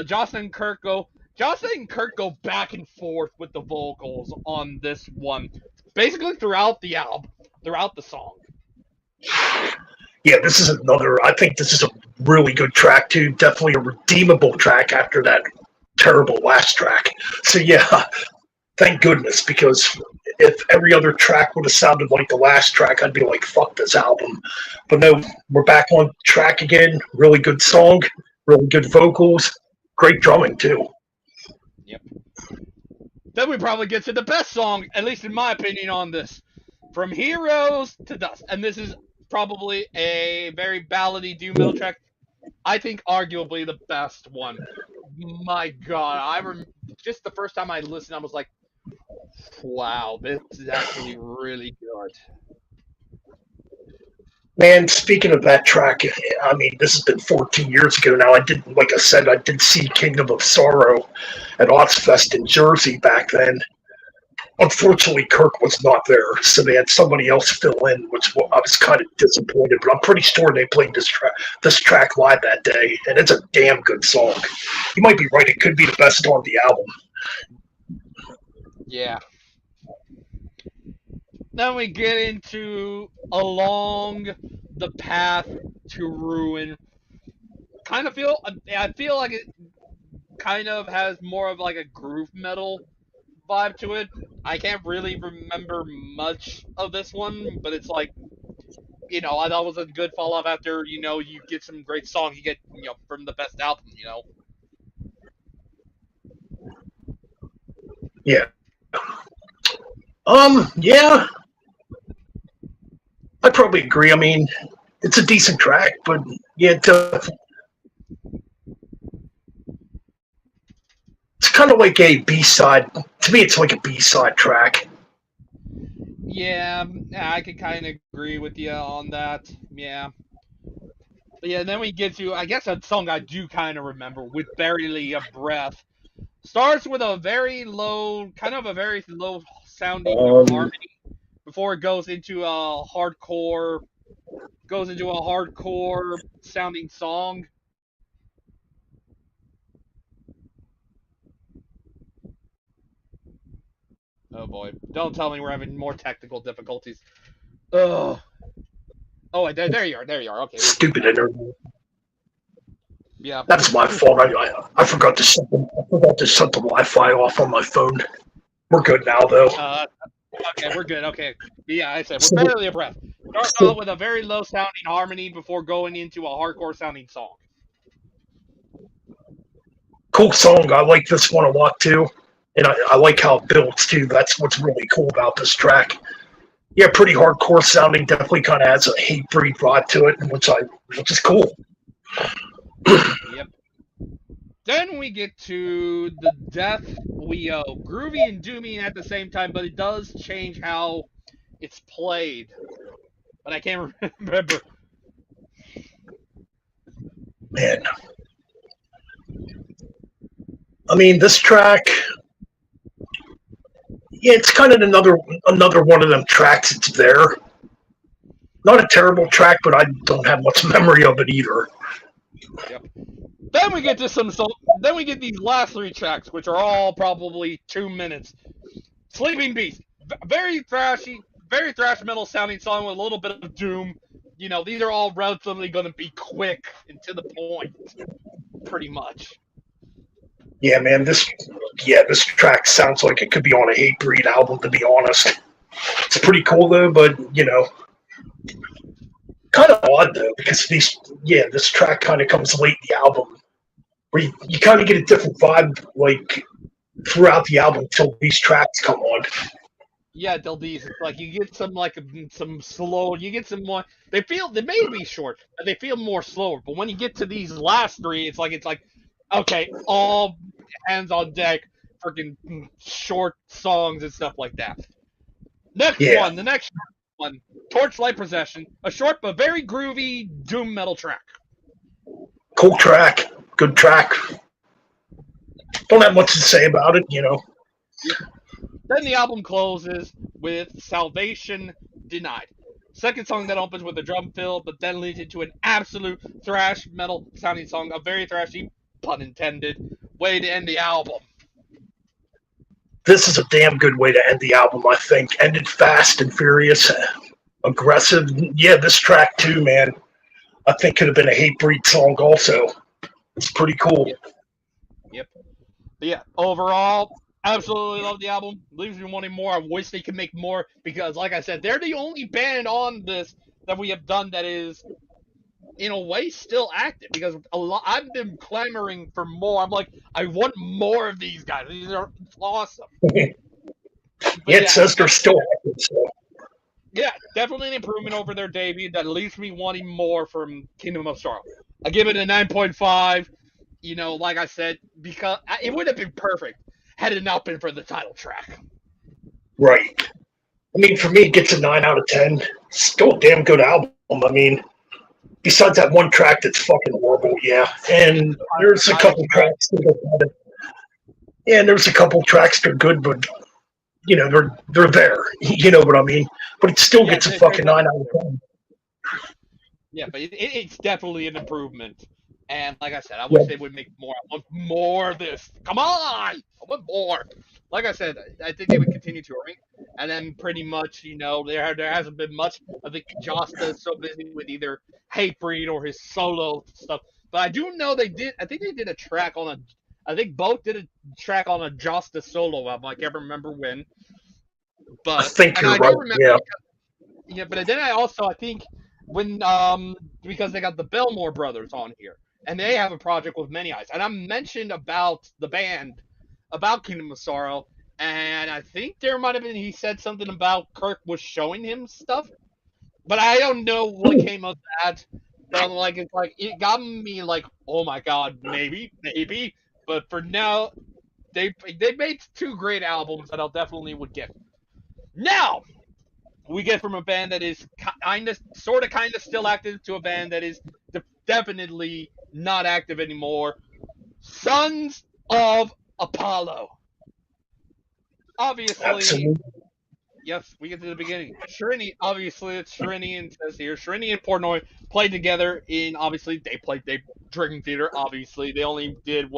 Jocelyn and Kirk go back and forth with the vocals on this one, basically throughout the album, throughout the song. Yeah, this is another. I think this is a really good track too. Definitely a redeemable track after that terrible last track. So yeah, thank goodness, because if every other track would have sounded like the last track, I'd be like, fuck this album. But no, we're back on track again. Really good song, really good vocals, great drumming too. Yep. Then we probably get to the best song, at least in my opinion, on this. From Heroes to Dust. And this is probably a very ballady doom metal track. I think arguably the best one. My God, just the first time I listened, I was like, "Wow, this is actually really good." Man, speaking of that track, I mean, this has been 14 years ago now. Like I said, I did see Kingdom of Sorrow at Ozfest in Jersey back then. Unfortunately, Kirk was not there, so they had somebody else fill in, which I was kind of disappointed. But I'm pretty sure they played this track live that day, and it's a damn good song. You might be right; it could be the best on the album. Yeah. Then we get into Along the Path to Ruin. I feel like it kind of has more of like a groove metal vibe to it. I can't really remember much of this one, but it's like, I thought it was a good follow up after, you get some great song you get, from the best album. Yeah. Yeah, I probably agree. I mean, it's a decent track, but yeah, it's kind of like a B-side. To me, it's like a B-side track. Yeah, I can kind of agree with you on that. Yeah. But yeah, then we get to, I guess, a song I do kind of remember with Barely a Breath. Starts with a very low sounding harmony before it goes into a hardcore sounding song. Oh boy. Don't tell me we're having more technical difficulties. Ugh. Oh, there you are. There you are. Okay. Stupid internet. Yeah. That's my fault. I forgot to shut the Wi-Fi off on my phone. We're good now, though. Okay, we're good. Okay. Yeah, I said we're barely a breath. Start out with a very low sounding harmony before going into a hardcore sounding song. Cool song. I like this one a lot too, and I like how it builds too. That's what's really cool about this track. Yeah, pretty hardcore sounding. Definitely kind of has a Hatebreed vibe to it, which is cool. Yep. Then we get to the Death We Owe. Groovy and doomy at the same time, but it does change how it's played. But I can't remember. Man. I mean, this track, yeah, it's kind of another one of them tracks. It's there. Not a terrible track, but I don't have much memory of it either. Yep. Then we get Then we get these last three tracks, which are all probably 2 minutes. Sleeping Beast, very thrash metal sounding song with a little bit of doom. These are all relatively going to be quick and to the point, pretty much. Yeah, man, this track sounds like it could be on a Hatebreed album, to be honest. It's pretty cool though, but kind of odd though, because this track kind of comes late in the album, where you kind of get a different vibe, like throughout the album until these tracks come on. Yeah, till these like you get some slow, you get some more. They may be short, but they feel more slower. But when you get to these last three, it's like okay, all hands on deck, freaking short songs and stuff like that. Yeah, The next one, Torchlight Procession, a short but very groovy doom metal track. cool track, good track. Don't have much to say about it. Then the album closes with Salvation Denied. Second song that opens with a drum fill, but then leads into an absolute thrash metal sounding song, a very thrashy, pun intended, way to end the album. This is a damn good way to end the album, I think. Ended fast and furious, aggressive. Yeah, this track too, man. I think could have been a Hatebreed song also. It's pretty cool. Yep. But yeah, overall, absolutely love the album. Leaves me wanting more. I wish they could make more because, like I said, they're the only band on this that we have done that is, in a way, still active. Because I've been clamoring for more. I'm like, I want more of these guys. These are awesome. Yeah, it says they're still active. So. Yeah, definitely an improvement over their debut that leaves me wanting more from Kingdom of Sorrow. I give it a 9.5. Like I said, because it would have been perfect had it not been for the title track. Right. I mean, for me, it gets a 9 out of 10. Still a damn good album. I mean, besides that one track that's fucking horrible, yeah. And there's a couple tracks that are kind of, yeah, and there's a couple tracks that are good, but they're there. You know what I mean? But it still gets a fucking 9 out of 10. Yeah, but it's definitely an improvement. And like I said, I wish they would make more. I want more of this. Come on! I want more. Like I said, I think they would continue touring. And then pretty much, there hasn't been much. I think Josta is so busy with either Hatebreed or his solo stuff. But I do know I think they did a track on I think both did a track on a Josta solo album. I can't remember when. But I think you're right. Yeah. Yeah, but then I think when because they got the Belmore brothers on here, and they have a project with Many Eyes, and I mentioned about the band, about Kingdom of Sorrow, and I think there might have been he said something about Kirk was showing him stuff, but I don't know what came of that. But it got me like, oh my god, maybe, but for now, they made two great albums that I'll definitely would get. Now we get from a band that is kind of still active to a band that is definitely not active anymore. Sons of Apollo. Obviously, absolutely. Yes, we get to the beginning. Obviously, it's Shriny and says here. Shriny and Portnoy played together obviously, they Dream Theater, obviously. They only did,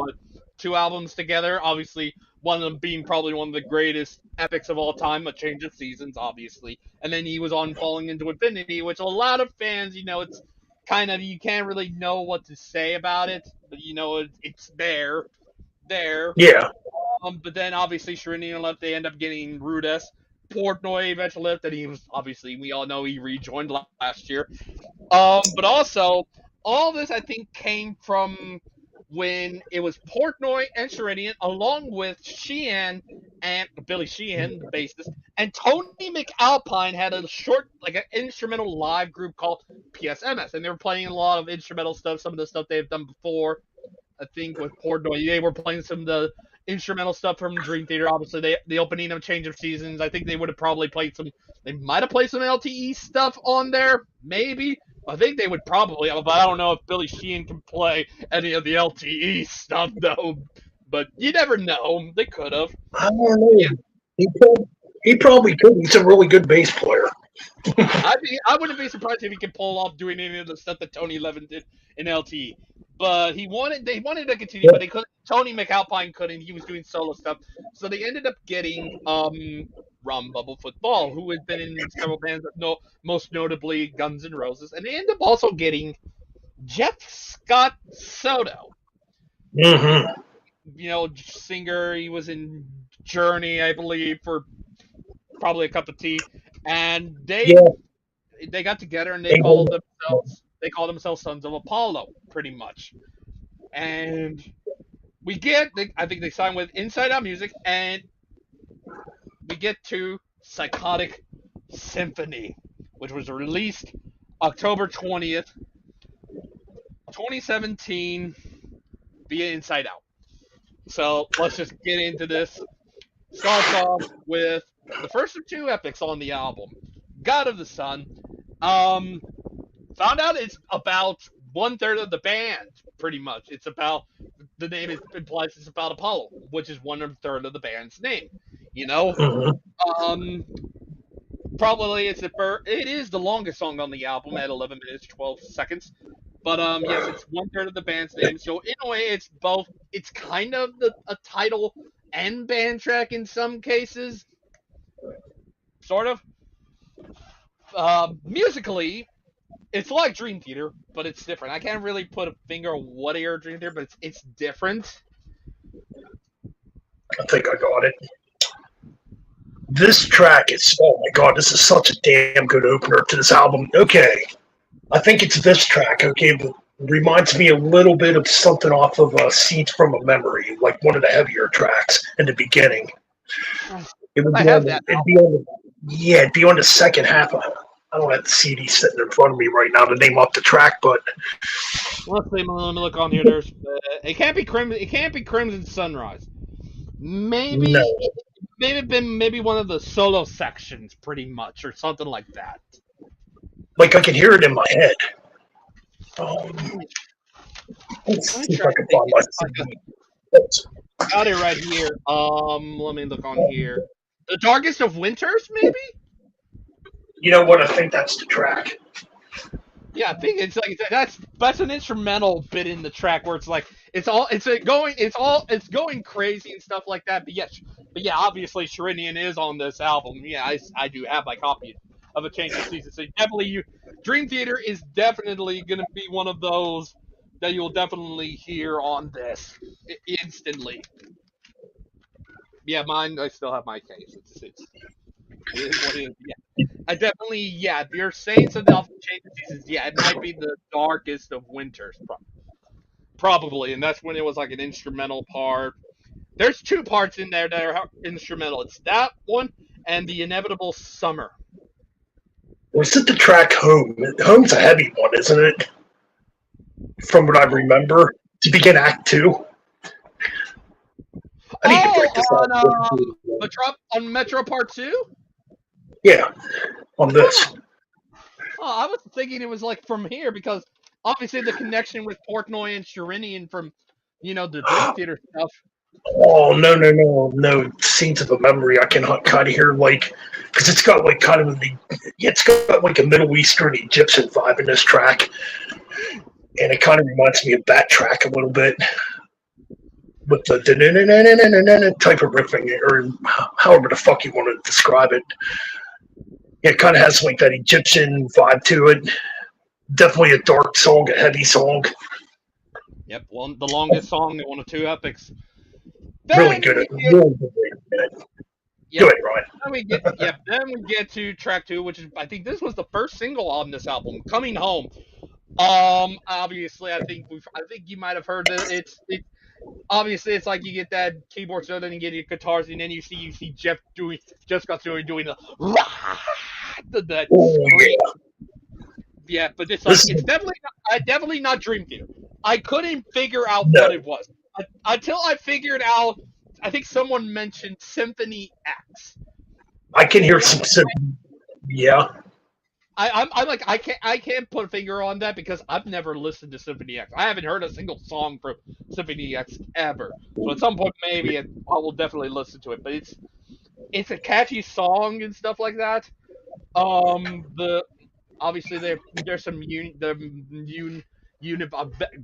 two albums together? Obviously, one of them being probably one of the greatest epics of all time, A Change of Seasons, obviously. And then he was on Falling into Infinity, which a lot of fans, it's kind of, you can't really know what to say about it, but it's there. Yeah. But then obviously Shrinian left, they end up getting Rudes. Portnoy eventually left, and he was obviously, we all know he rejoined last year. But also, all this I think came from when it was Portnoy and Sherinian, along with Sheehan and Billy Sheehan, the bassist, and Tony McAlpine had a short, like an instrumental live group called PSMS, and they were playing a lot of instrumental stuff, some of the stuff they've done before. I think with Portnoy, they were playing some of the instrumental stuff from Dream Theater. Obviously, the opening of Change of Seasons. I think they would have probably played some. They might have played some LTE stuff on there, maybe. I think they would probably, but I don't know if Billy Sheehan can play any of the LTE stuff though. But you never know. They could have. I don't know. Yeah. He probably could. He's a really good bass player. I wouldn't be surprised if he could pull off doing any of the stuff that Tony Levin did in LTE. But they wanted to continue, but they couldn't. Tony McAlpine couldn't. He was doing solo stuff, so they ended up getting Rum Bubble Football, who had been in several bands, most notably Guns N' Roses, and they ended up also getting Jeff Scott Soto. Mm-hmm. singer. He was in Journey, I believe, for probably a cup of tea, and Yeah, they got together and they hold they called themselves Sons of Apollo, pretty much. And I think they signed with Inside Out Music, and we get to Psychotic Symphony, which was released October 20th, 2017 via Inside Out. So let's just get into this. Starts off with the first of two epics on the album, God of the Sun. Um, Found out it's about one third of the band, pretty much. It's about the name implies it's about Apollo, which is one third of the band's name. You know, Mhm. um, probably it is the longest song on the album at 11 minutes 12 seconds. But yes, it's one third of the band's name. So in a way, it's both. It's kind of a title and band track in some cases, sort of. Musically, it's like Dream Theater, but it's different. I can't really put a finger on what era Dream Theater, but it's different. I think I got it. This track is, oh my god, this is such a damn good opener to this album. Okay, I think it's this track. Okay, but reminds me a little bit of something off of Seeds from a Memory, like one of the heavier tracks in the beginning. It would I be have on that. it'd be on the second half. I don't have the CD sitting in front of me right now to name off the track, but Let's see. Let me look on here. There's it can't be Crimson. It can't be Crimson Sunrise. no, Maybe maybe one of the solo sections, pretty much, or something like that. like I can hear it in my head. Um, let's Let me see if try I to can think. find my CD. Oops. Got it right here. Let me look on here. The Darkest of Winters, maybe? You know what? I think that's the track. Yeah, I think it's like that's an instrumental bit in the track where it's like it's going crazy and stuff like that. But yeah, obviously Sharinian is on this album. Yeah, I do have my copy of A Change of Season. So Dream Theater is definitely gonna be one of those that you'll definitely hear on this instantly. Yeah, mine. I still have my case. It is what it is. Yeah. I definitely, yeah. If you're saying something off the Change of Seasons, yeah, it might be the darkest of winters, probably, and that's when it was like an instrumental part. There's two parts in there that are instrumental. It's that one and the inevitable summer. Was it the track Home? Home's a heavy one, isn't it? From what I remember, to begin Act 2. I need to break this On out. Metro Part Two. Yeah, on this. Oh, I was thinking it was like from here because obviously the connection with Portnoy and Sharinian from the Dream Theater stuff. Oh no! Scenes of a Memory. I can kind of hear like because it's got like kind of it's got like a Middle Eastern Egyptian vibe in this track, and it kind of reminds me of that track a little bit with the type of riffing or however the fuck you want to describe it. Yeah, it kind of has like that Egyptian vibe to it. Definitely a dark song, a heavy song. Yep, the longest song, one of two epics. Really Then good. we get, Really good. yep, Go ahead, Ryan. then we get to track two, which is I think this was the first single on this album, "Coming Home." Obviously, I think you might have heard that it's obviously it's like you get that keyboard solo, then you get your guitars, and then you see Jeff Scott doing the that Oh scream. yeah. Yeah, but it's This it's is definitely not Dream Theater. I couldn't figure out no. what it was until I figured out. I think someone mentioned Symphony X. I can hear some. Yeah. I'm like I can't put a finger on that because I've never listened to Symphony X. I haven't heard a single song from Symphony X ever. So at some point maybe I will definitely listen to it. But it's a catchy song and stuff like that. The obviously there's some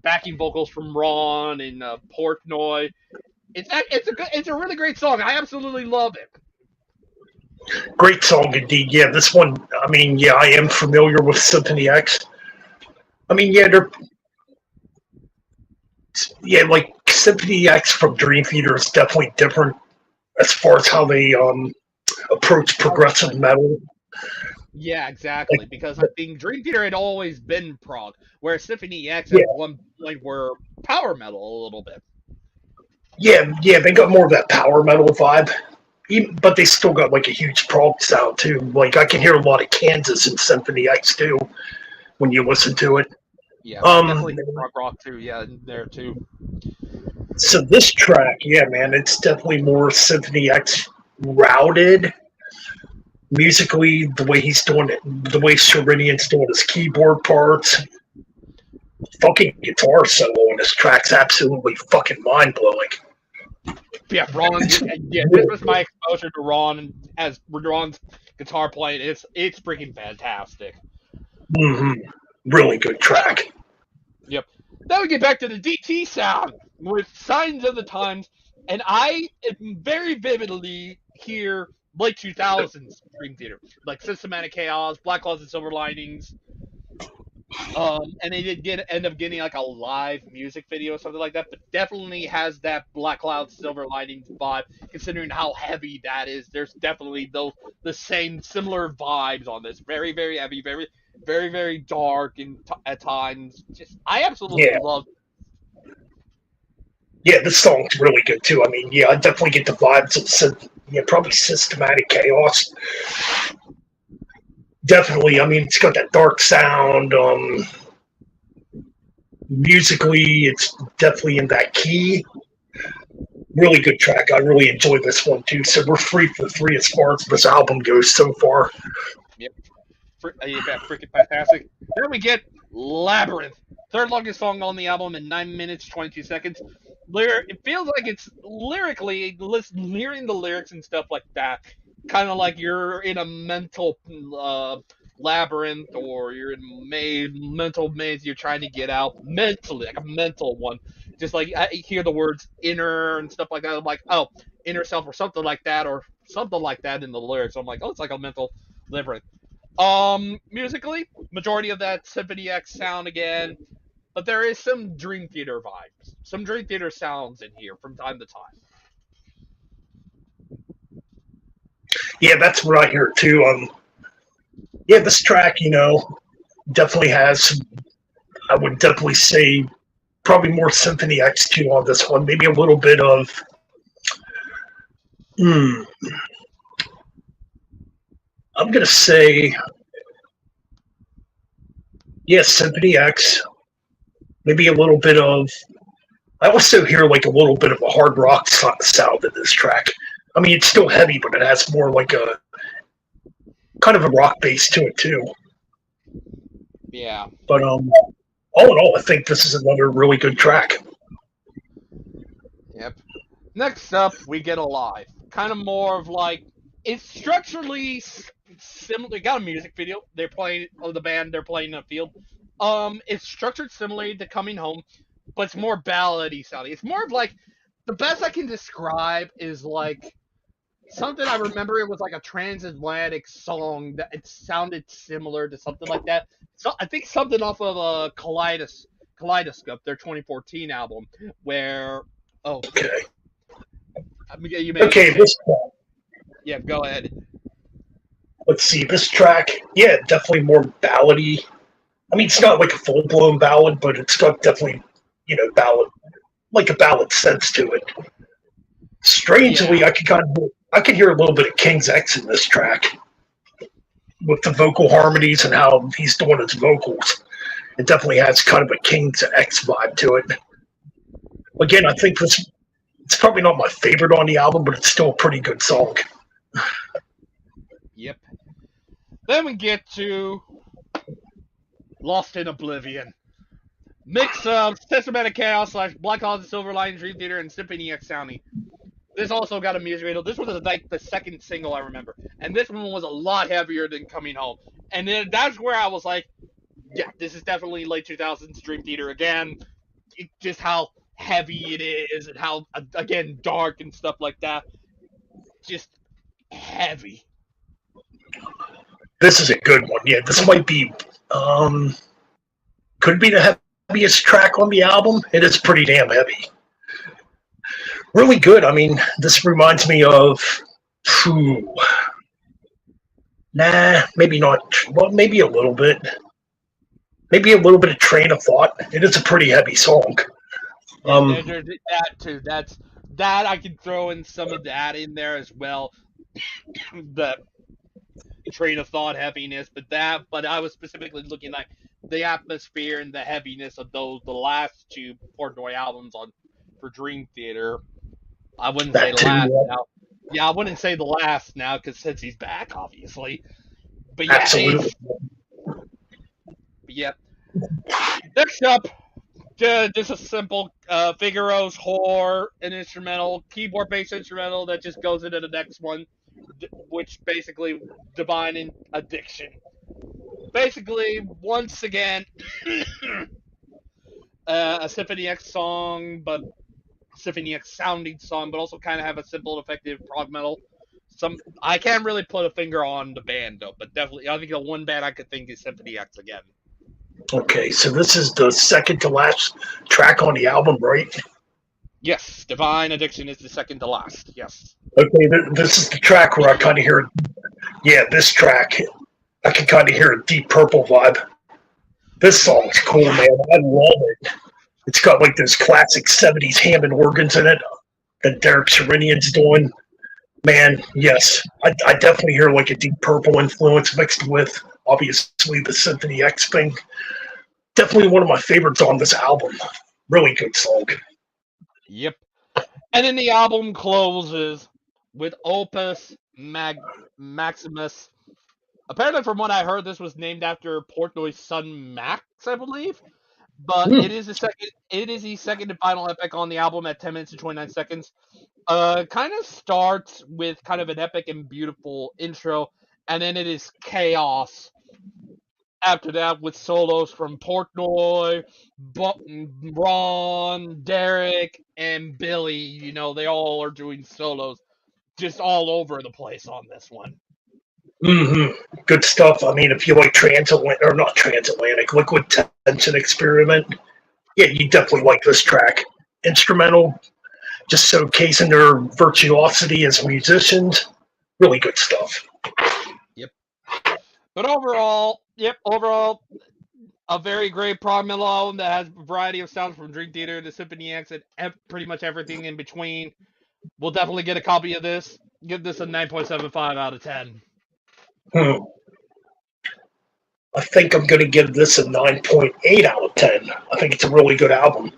backing vocals from Ron and Portnoy. It's a really great song. I absolutely love it. Great song indeed. Yeah, this one, I mean, yeah, I am familiar with Symphony X. I mean, yeah, Yeah, like Symphony X from Dream Theater is definitely different as far as how they approach progressive metal. Yeah, Like, exactly. Because I think Dream Theater had always been prog, whereas Symphony X yeah, at one point were power metal a little bit. yeah, they got more of that power metal vibe. But they still got like a huge prog sound too. Like I can hear a lot of Kansas in Symphony X too when you listen to it. Yeah, Um, definitely prog rock too. Yeah, in there too. so this track, yeah, man, it's definitely more Symphony X routed musically. The way he's doing it, the way Sherinian's doing his keyboard parts, fucking guitar solo on this track's absolutely fucking mind blowing. Yeah, Ron. Yeah, this was my exposure to Ron as Ron's guitar playing. It's freaking fantastic. Mm-hmm. Really good track. Yep. Then we get back to the DT sound with Signs of the Times, and I very vividly hear late 2000s Dream Theater, like Systematic Chaos, Black Clouds and Silver Linings. And they did end up getting like a live music video or something like that, but definitely has that Black Clouds Silver Linings vibe. Considering how heavy that is, there's definitely the same similar vibes on this. Very very heavy, very dark, and at times, just I absolutely Yeah, love. yeah, this song's really good too. I mean, yeah, I definitely get the vibes of probably Systematic Chaos. Definitely, I mean, it's got that dark sound. Musically, it's definitely in that key. Really good track. I really enjoy this one too. So we're 3 for 3 as far as this album goes so far. Yep, freaking fantastic. Then we get Labyrinth, third longest song on the album in 9 minutes 22 seconds. It feels like it's lyrically hearing the lyrics and stuff like that, kind of like you're in a mental labyrinth, or you're in a mental maze you're trying to get out mentally, like a mental one. Just like I hear the words inner and stuff like that. I'm like, oh, inner self or something like that, or something like that in the lyrics. I'm like, oh, it's like a mental labyrinth. Musically, majority of that Symphony X sound again, but there is some Dream Theater vibes, some Dream Theater sounds in here from time to time. Yeah, that's what I hear too. Yeah, this track, definitely has. I would definitely say probably more Symphony X2 on this one. Maybe a little bit of. I'm gonna say, yeah, Symphony X. Maybe a little bit of. I also hear like a little bit of a hard rock sound in this track. I mean, it's still heavy, but it has more like a kind of a rock base to it too. Yeah. But all in all, I think this is another really good track. Yep. Next up, we get Alive. Kind of more of like, it's structurally similar. They got a music video. They're playing, the band, they're playing in a field. It's structured similarly to Coming Home, but it's more ballady sounding. It's more of like, the best I can describe is like something I remember. It was like a transatlantic song that it sounded similar to something like that. So I think something off of a Kaleidoscope, their 2014 album, where Okay. You may Okay. yeah, go ahead. Let's see. This track, yeah, definitely more ballady. I mean, it's not like a full blown ballad, but it's got definitely, ballad, like a ballad sense to it. Strangely, Yeah. I can hear a little bit of King's X in this track with the vocal harmonies and how he's doing his vocals. It definitely has kind of a King's X vibe to it. Again, I think it's probably not my favorite on the album, but it's still a pretty good song. Yep. Then we get to Lost in Oblivion. Mix of Systematic Chaos / Black Clouds and Silver Linings Dream Theater and Symphony X sounding. This also got a music video. This was like the second single I remember. And this one was a lot heavier than Coming Home. And then that's where I was like, yeah, this is definitely late 2000s Dream Theater again. Just how heavy it is and how, again, dark and stuff like that. Just heavy. This is a good one. Yeah, this might be, could be the heaviest track on the album. It is pretty damn heavy. Really good. I mean, this reminds me of, whew, maybe not. Well, maybe a little bit. Maybe a little bit of Train of Thought. It is a pretty heavy song. Yeah, that too. That I can throw in some of that in there as well. The Train of Thought heaviness, but I was specifically looking like the atmosphere and the heaviness of the last two Portnoy albums for Dream Theater. I wouldn't say That the last too. now. Yeah, I wouldn't say the last now because since he's back, obviously. But yeah, Absolutely. Yep. Next up, just a simple Figaro's Whore, an instrumental, keyboard-based instrumental that just goes into the next one, which basically Divine Addiction. Basically, once again, a Symphony X song, but Symphony X sounding song, but also kind of have a simple, effective prog metal. I can't really put a finger on the band though, but definitely, I think the one band I could think is Symphony X again. Okay, so this is the second to last track on the album, right? Yes, Divine Addiction is the second to last. Yes. Okay, this is the track where I kind of hear, this track, I can kind of hear a Deep Purple vibe. This song's cool, man. I love it. It's got like those classic 70s Hammond organs in it that Derek Sherinian's doing. Man, yes, I definitely hear like a Deep Purple influence mixed with, obviously, the Symphony X thing. Definitely one of my favorites on this album. Really good song. Yep. And then the album closes with Opus Maximus. Apparently, from what I heard, this was named after Portnoy's son Max, I believe. But it is the second and final epic on the album at 10 minutes and 29 seconds. Kind of starts with kind of an epic and beautiful intro, and then it is chaos after that with solos from Portnoy, Ron, Derek, and Billy. You know, they all are doing solos just all over the place on this one. Mm-hmm. Good stuff. I mean, if you like Transatlantic, Liquid Tension Experiment, yeah, you definitely like this track. Instrumental, just showcasing their virtuosity as musicians. Really good stuff. Yep. But overall, a very great prog metal album that has a variety of sounds from Dream Theater to Symphony X and pretty much everything in between. We'll definitely get a copy of this. Give this a 9.75 out of 10. I think I'm going to give this a 9.8 out of 10. I think it's a really good album.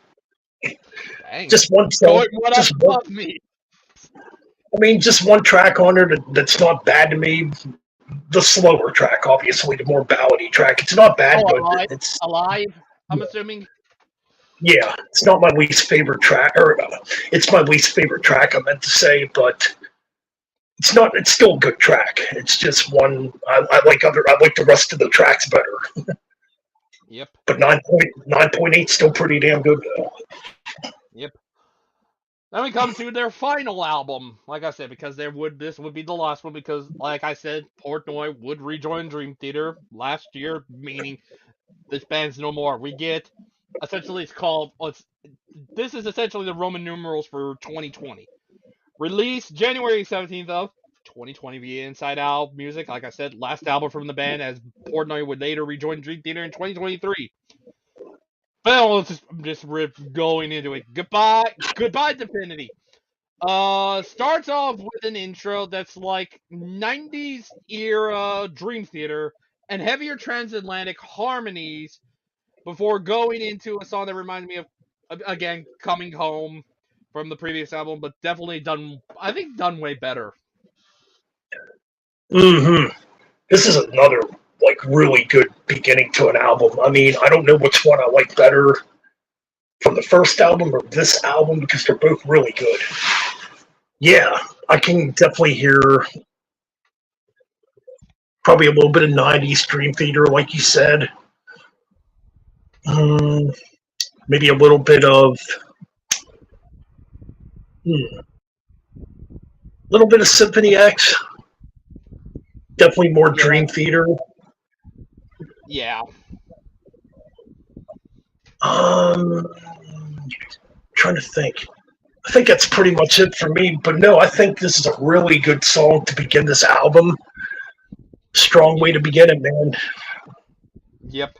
Dang. Just one song. Just one track on there that's not bad to me. The slower track, obviously, the more ballady track. It's not bad, but it's Alive. I'm assuming. Yeah, it's not my least favorite track, or it's my least favorite track. I meant to say, but it's not. It's still a good track. It's just one. I like the rest of the tracks better. Yep. But 9.8 still pretty damn good though. Yep. Then we come to their final album. Like I said, because this would be the last one because, like I said, Portnoy would rejoin Dream Theater last year, meaning this band's no more. We get essentially this is essentially the Roman numerals for 2020. Released January 17th of 2020 via Inside Out Music. Like I said, last album from the band as Portnoy would later rejoin Dream Theater in 2023. Well, just going into it. Goodbye, Divinity. Starts off with an intro that's like 90s era Dream Theater and heavier transatlantic harmonies before going into a song that reminds me of, again, Coming Home from the previous album, but definitely done way better. Mm-hmm. This is another really good beginning to an album. I mean, I don't know which one I like better from the first album or this album because they're both really good. Yeah, I can definitely hear probably a little bit of 90s Dream Theater, like you said. Maybe a little bit of Symphony X. Definitely more Dream Theater. Yeah. Trying to think. I think that's pretty much it for me. But no, I think this is a really good song to begin this album. Strong way to begin it, man. Yep.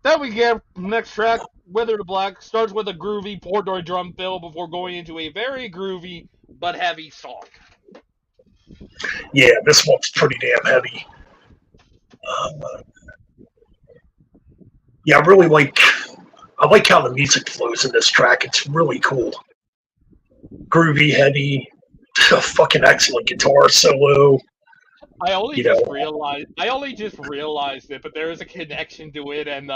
Then we get next track, Wither to Black, starts with a groovy Portnoy drum fill before going into a very groovy but heavy song. Yeah, this one's pretty damn heavy. Yeah, I like how the music flows in this track. It's really cool. Groovy, heavy, fucking excellent guitar solo. I only just realized it, but there is a connection to it, and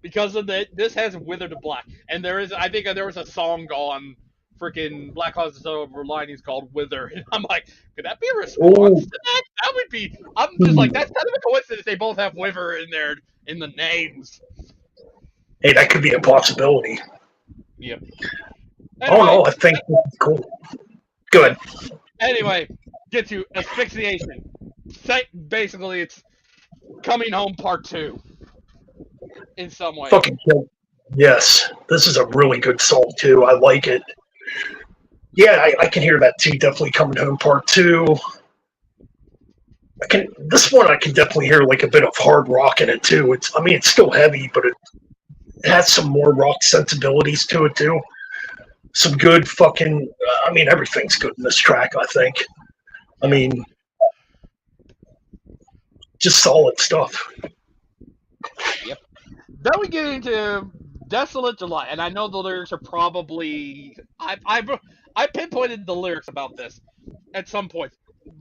because of that, this has Wither to Black, and I think there was a song on freaking Black Causes Over Linings called Wither, and I'm like, could that be a response to that? That would be. I'm just like, that's kind of a coincidence. They both have Wither in the names. Hey, that could be a possibility. Yep. Anyway, no, I think that's cool. Good. Anyway, get to Asphyxiation. Basically, it's Coming Home Part 2. In some way. Fucking cool. Yes. This is a really good song, too. I like it. Yeah, I can hear that, too. Definitely Coming Home Part 2. This one, I can definitely hear like a bit of hard rock in it, too. It's still heavy, but it has some more rock sensibilities to it, too. Some good fucking... everything's good in this track, I think. Just solid stuff. Yep. Then we get into Desolate July, and I know the lyrics are probably... I pinpointed the lyrics about this at some point.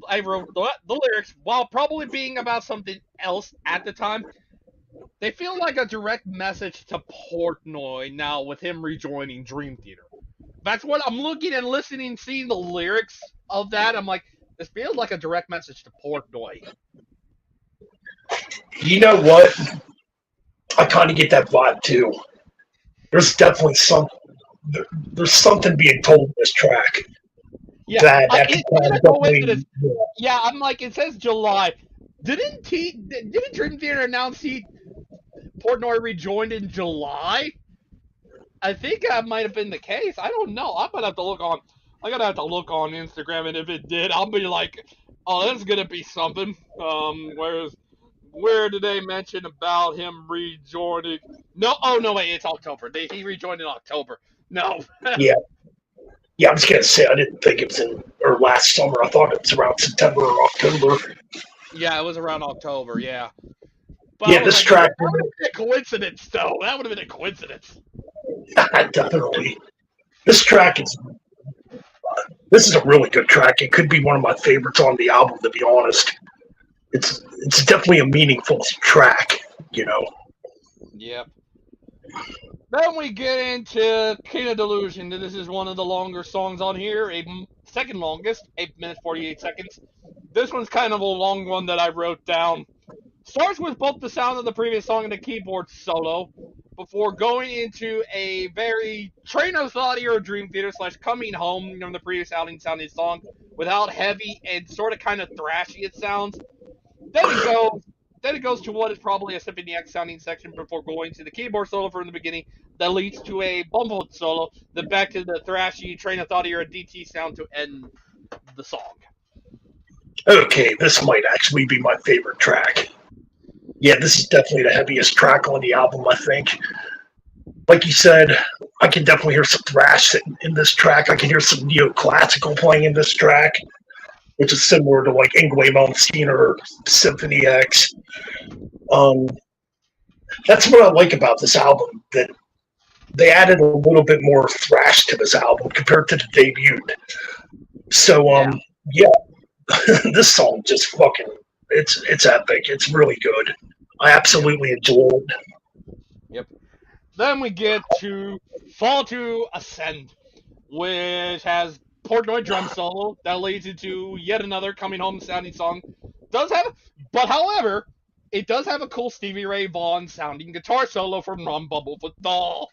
I wrote the lyrics, while probably being about something else at the time, they feel like a direct message to Portnoy now with him rejoining Dream Theater. That's what I'm looking and listening, seeing the lyrics of that. I'm like, this feels like a direct message to Portnoy. You know what? I kind of get that vibe too. There's definitely there's something being told in this track. Yeah, yeah, I'm like, it says July. Didn't Dream Theater announce Portnoy rejoined in July? I think that might have been the case. I don't know. I'm gonna have to look on. I'm gonna have to look on Instagram, and if it did, I'll be like, "Oh, that's gonna be something." Where did they mention about him rejoining? No, oh no, wait, it's October. He rejoined in October. No. Yeah, I was gonna say I didn't think it was last summer. I thought it was around September or October. Yeah, it was around October. Yeah. But yeah, this track. That would have been a coincidence, though. That would have been a coincidence. Definitely. This track is. This is a really good track. It could be one of my favorites on the album, to be honest. It's definitely a meaningful track, you know. Yep. Then we get into King of Delusion. This is one of the longer songs on here, second longest, 8 minutes 48 seconds. This one's kind of a long one that I wrote down. Starts with both the sound of the previous song and the keyboard solo, before going into a very Train of Thought era Dream Theater / Coming Home from the previous sounding song, without heavy and sort of kind of thrashy it sounds. Then it goes to what is probably a Symphony X sounding section before going to the keyboard solo from the beginning that leads to a bumble solo, then back to the thrashy Train of Thought era DT sound to end the song. Okay, this might actually be my favorite track. Yeah, this is definitely the heaviest track on the album, I think. Like you said, I can definitely hear some thrash in this track. I can hear some neoclassical playing in this track, which is similar to like Ingwe Malmsteen or Symphony X. That's what I like about this album, that they added a little bit more thrash to this album compared to the debut. So, yeah. This song just fucking, it's epic. It's really good. I absolutely enjoyed it. Yep. Then we get to Fall to Ascend, which has Portnoy drum solo that leads into yet another Coming Home sounding song. However, it does have a cool Stevie Ray Vaughan sounding guitar solo from Ron Bumblefoot Doll.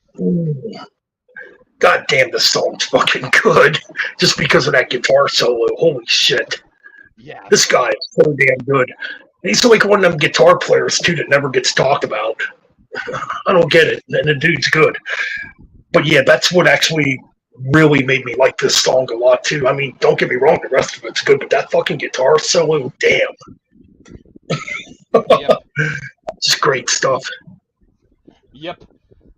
God damn, this song's fucking good. Just because of that guitar solo. Holy shit. Yeah. This guy is so damn good. He's like one of them guitar players, too, that never gets talked about. I don't get it. And the dude's good. But yeah, that's what actually really made me like this song a lot too. I mean, don't get me wrong, the rest of it's good, but that fucking guitar solo, damn. Yep. Just great stuff. Yep.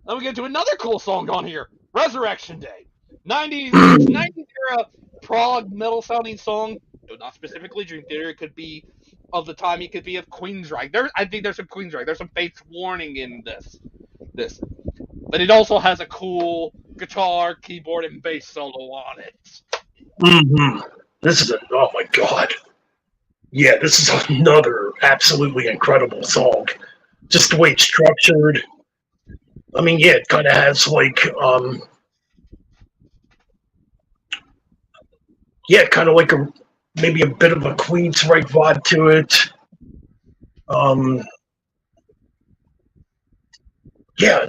Then we get to another cool song on here, Resurrection Day. 90s, 90s era prog metal sounding song. Not specifically Dream Theater. It could be of the time. It could be of Queensryche. I think there's some Queensryche. There's some Fates Warning in this, but it also has a cool guitar, keyboard, and bass solo on it. Mm-hmm. This is oh my god. Yeah, this is another absolutely incredible song. Just the way it's structured. I mean, yeah, it kind of has like, yeah, kind of like maybe a bit of a Queensryche vibe to it. Yeah,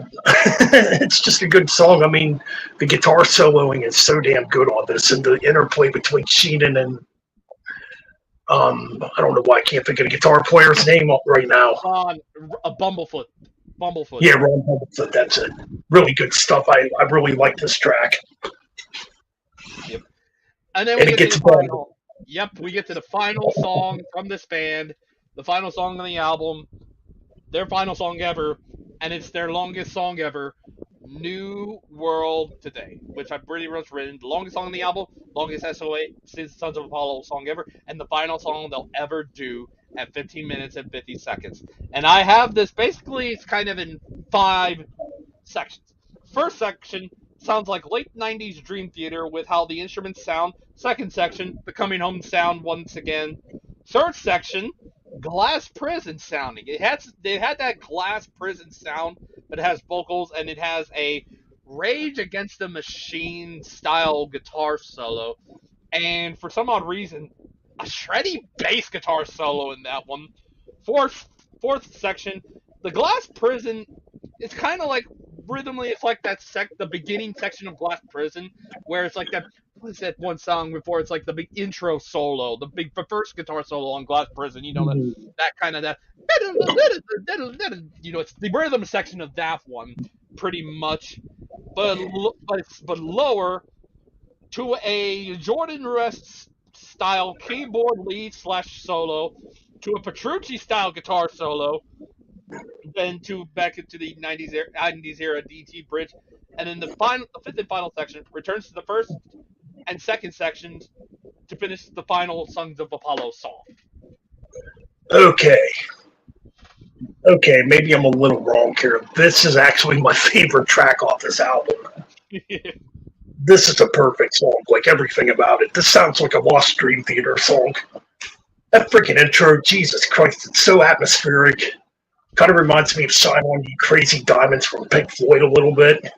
it's just a good song. I mean, the guitar soloing is so damn good on this, and the interplay between Sheenan and I don't know why I can't think of the guitar player's name right now. Bumblefoot. Yeah, Ron Bumblefoot. That's it. Really good stuff. I really like this track. Yep. And then we get to the final. Yep, we get to the final song from this band, the final song on the album, their final song ever, and it's their longest song ever, New World Today, which I've pretty much written. The longest song on the album, longest SOA, Sons of Apollo song ever, and the final song they'll ever do at 15 minutes and 50 seconds. And I have this, basically, it's kind of in 5 sections. First section sounds like late 90s Dream Theater with how the instruments sound. Second section, the Coming Home sound once again. Third section, Glass Prison sounding. It had that Glass Prison sound, but it has vocals and it has a Rage Against the Machine style guitar solo. And for some odd reason, a shreddy bass guitar solo in that one. Fourth section, the Glass Prison, it's kind of like rhythmically, it's like the beginning section of Glass Prison, where it's like that. What's that one song before? It's like the big intro solo, the first guitar solo on Glass Prison. You know that kind of that. You know, it's the rhythm section of that one, pretty much, but lower to a Jordan Rest style keyboard lead / solo, to a Petrucci style guitar solo, then back into the 90s era DT bridge, and then the fifth and final section returns to the first and second sections to finish the final Sons of Apollo song. Okay, maybe I'm a little wrong here. This is actually my favorite track off this album. This is a perfect song, like everything about it. This sounds like a Lost Dream Theater song. That freaking intro, Jesus Christ, it's so atmospheric. Kind of reminds me of Shine On You Crazy Diamonds from Pink Floyd a little bit.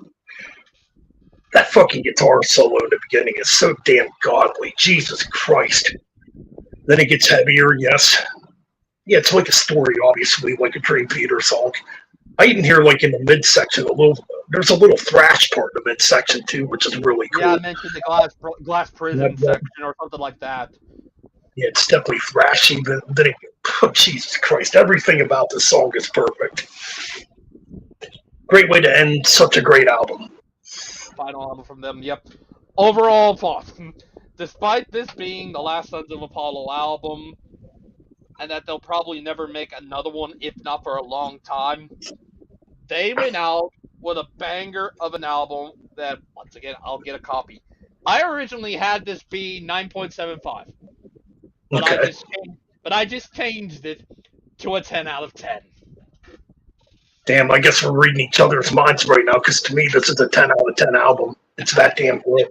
That fucking guitar solo in the beginning is so damn godly. Jesus Christ. Then it gets heavier, yes. Yeah, it's like a story, obviously, like a Dream Theater song. I even hear, like, in the midsection, there's a little thrash part in the midsection, too, which is really cool. Yeah, I mentioned the Glass Prison section or something like that. Yeah, it's definitely thrashy. Then oh, Jesus Christ, everything about this song is perfect. Great way to end such a great album. Final album from them, yep. Overall thoughts. Despite this being the last Sons of Apollo album, and that they'll probably never make another one, if not for a long time, they went out with a banger of an album that, once again, I'll get a copy. I originally had this be 9.75, but Okay. I just changed it to a 10 out of 10. Damn, I guess we're reading each other's minds right now, because to me, this is a 10 out of 10 album. It's that damn good.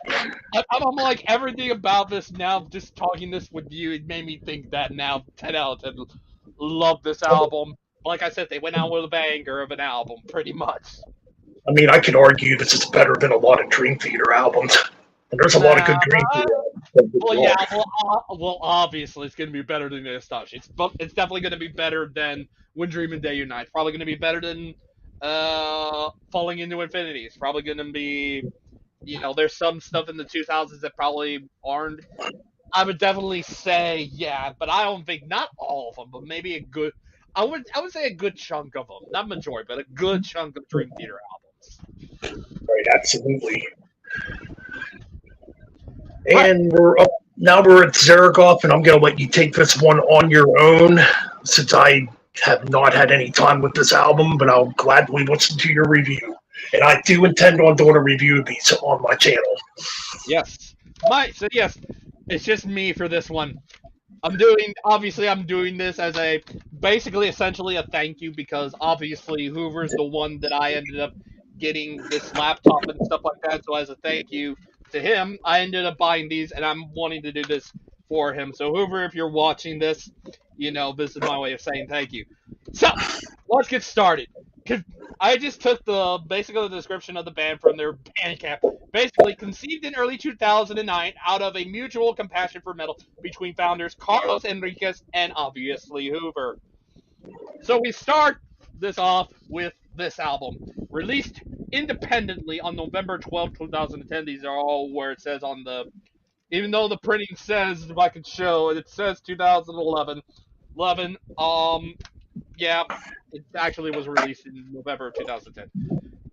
I'm like, everything about this now, just talking this with you, it made me think that now, 10 out of 10. Love this album. Like I said, they went out with a banger of an album, pretty much. I mean, I could argue this is better than a lot of Dream Theater albums. And there's a lot of good Dream Theater albums. Well, yeah, well, obviously, it's going to be better than the Astosh. It's definitely going to be better than When Dream and Day Unite. It's probably going to be better than Falling Into Infinity. It's probably going to be, you know, there's some stuff in the 2000s that probably aren't. I would definitely say, yeah, but I don't think, not all of them, but maybe a good, I would say a good chunk of them, not majority, but a good chunk of Dream Theater albums. Right, absolutely. All right. And we're up now. We're at Zergoth, and I'm going to let you take this one on your own, since I have not had any time with this album. But I'll gladly listen to your review, and I do intend on doing a review of these on my channel. Yes. Yes, it's just me for this one. I'm doing this as a basically essentially a thank you because obviously Hoover's the one that I ended up getting this laptop and stuff like that. So as a thank you to him, I ended up buying these and I'm wanting to do this for him. So Hoover, if you're watching this, this is my way of saying thank you. So let's get started. I just took basically the description of the band from their Bandcamp. Basically, conceived in early 2009 out of a mutual compassion for metal between founders Carlos Enriquez and obviously Hoover. So we start this off with this album, released independently on November 12th, 2010. These are all where it says on the, even though the printing says, if I could show it, says 2011. Yeah, it actually was released in November of 2010.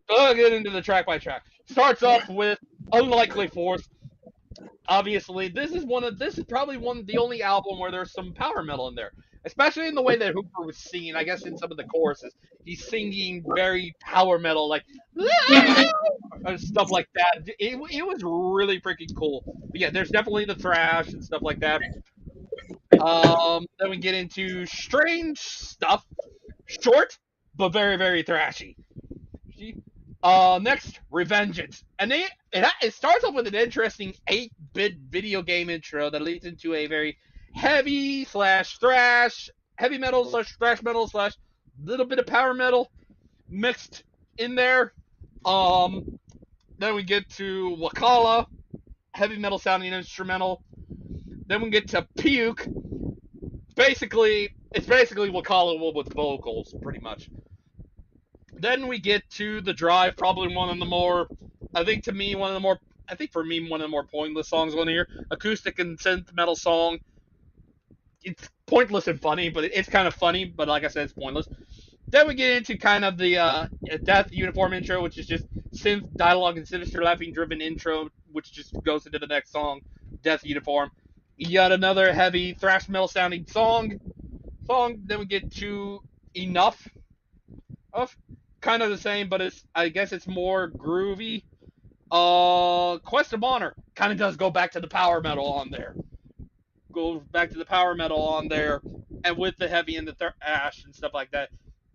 So I'll get into the track by track. Starts off with Unlikely Force. Obviously, this is probably the only album where there's some power metal in there, especially in the way that Hooper was singing. I guess in some of the choruses, he's singing very power metal, like stuff like that. It was really freaking cool. But yeah, there's definitely the thrash and stuff like that. Then we get into Strange Stuff, short but very very thrashy. Next, Revengeance. And it starts off with an interesting 8-bit video game intro that leads into a very heavy slash thrash, heavy metal slash thrash metal slash little bit of power metal mixed in there. Then we get to Wakala, heavy metal sounding instrumental. Then we get to Puke. It's basically Wakala with vocals, pretty much. Then we get to The Drive, probably one of the more, I think for me, one of the more pointless songs on here. Acoustic and synth metal song. It's pointless and funny, but it's kind of funny, but like I said, it's pointless. Then we get into kind of the Death Uniform intro, which is just synth, dialogue, and sinister laughing driven intro, which just goes into the next song, Death Uniform. Yet another heavy thrash metal sounding song. Then we get to Enough. Kind of the same, but I guess it's more groovy. Quest of Honor kind of does go back to the power metal on there. And with the heavy and the thrash and stuff like that.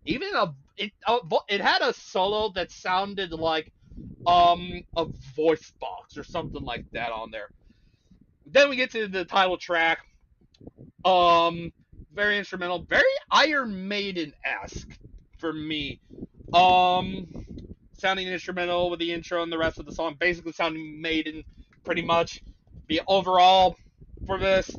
Even it had a solo that sounded like a voice box or something like that on there. Then we get to the title track. Very instrumental, very Iron Maiden-esque for me. Sounding instrumental with the intro and the rest of the song, basically sounding Maiden, pretty much. The overall for this,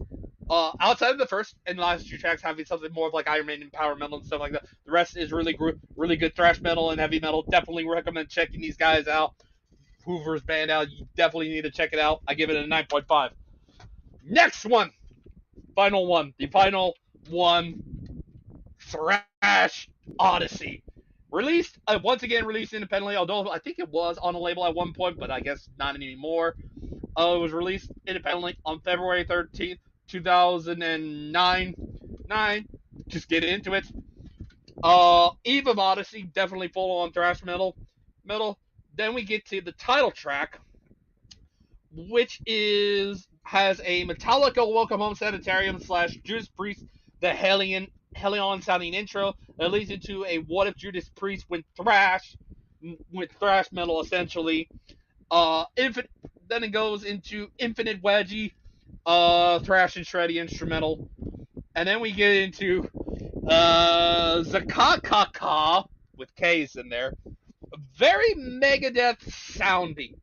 outside of the first and last two tracks having something more of like Iron Maiden power metal and stuff like that, the rest is really good thrash metal and heavy metal. Definitely recommend checking these guys out. Hoover's band out. You definitely need to check it out. I give it a 9.5. Next one, the final one, Thrash Odyssey. Once again released independently, although I think it was on a label at one point, but I guess not anymore. It was released independently on February 13th, 2009. Just get into it. Eve of Odyssey, definitely full on thrash metal. Then we get to the title track, which has a Metallica Welcome Home Sanitarium / Judas Priest, the Hellion sounding intro that leads into a What If Judas Priest went thrash metal essentially. Then it goes into Infinite Wedgie, thrash and shreddy instrumental, and then we get into Zakakaka with K's in there, very Megadeth sounding,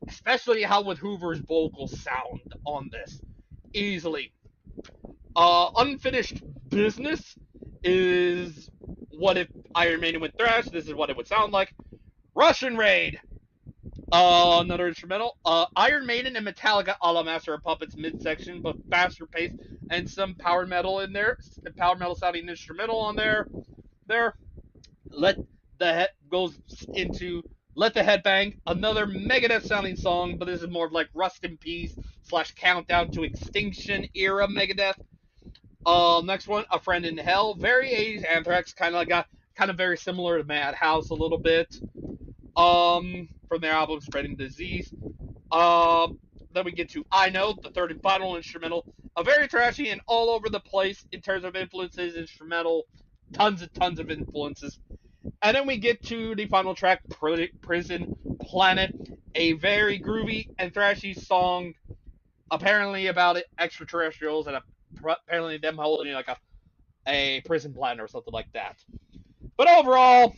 especially how with Hoover's vocals sound on this easily. Unfinished Business is What If Iron Maiden went thrash. This is what it would sound like. Russian Raid, another instrumental. Iron Maiden and Metallica a la Master of Puppets midsection, but faster pace and some power metal in there, power metal sounding instrumental on there. Let the head goes into Let the Head Bang, another Megadeth sounding song, but this is more of like Rust in Peace slash Countdown to Extinction era Megadeth. Next one, A Friend in Hell, very 80s Anthrax, kind of very similar to Madhouse a little bit. From their album Spreading Disease. Then we get to I Know, the third and final instrumental, a very trashy and all over the place in terms of influences, instrumental, tons of influences. And then we get to the final track, Prison Planet, a very groovy and thrashy song, apparently about extraterrestrials and apparently them holding like a prison planet or something like that. But overall,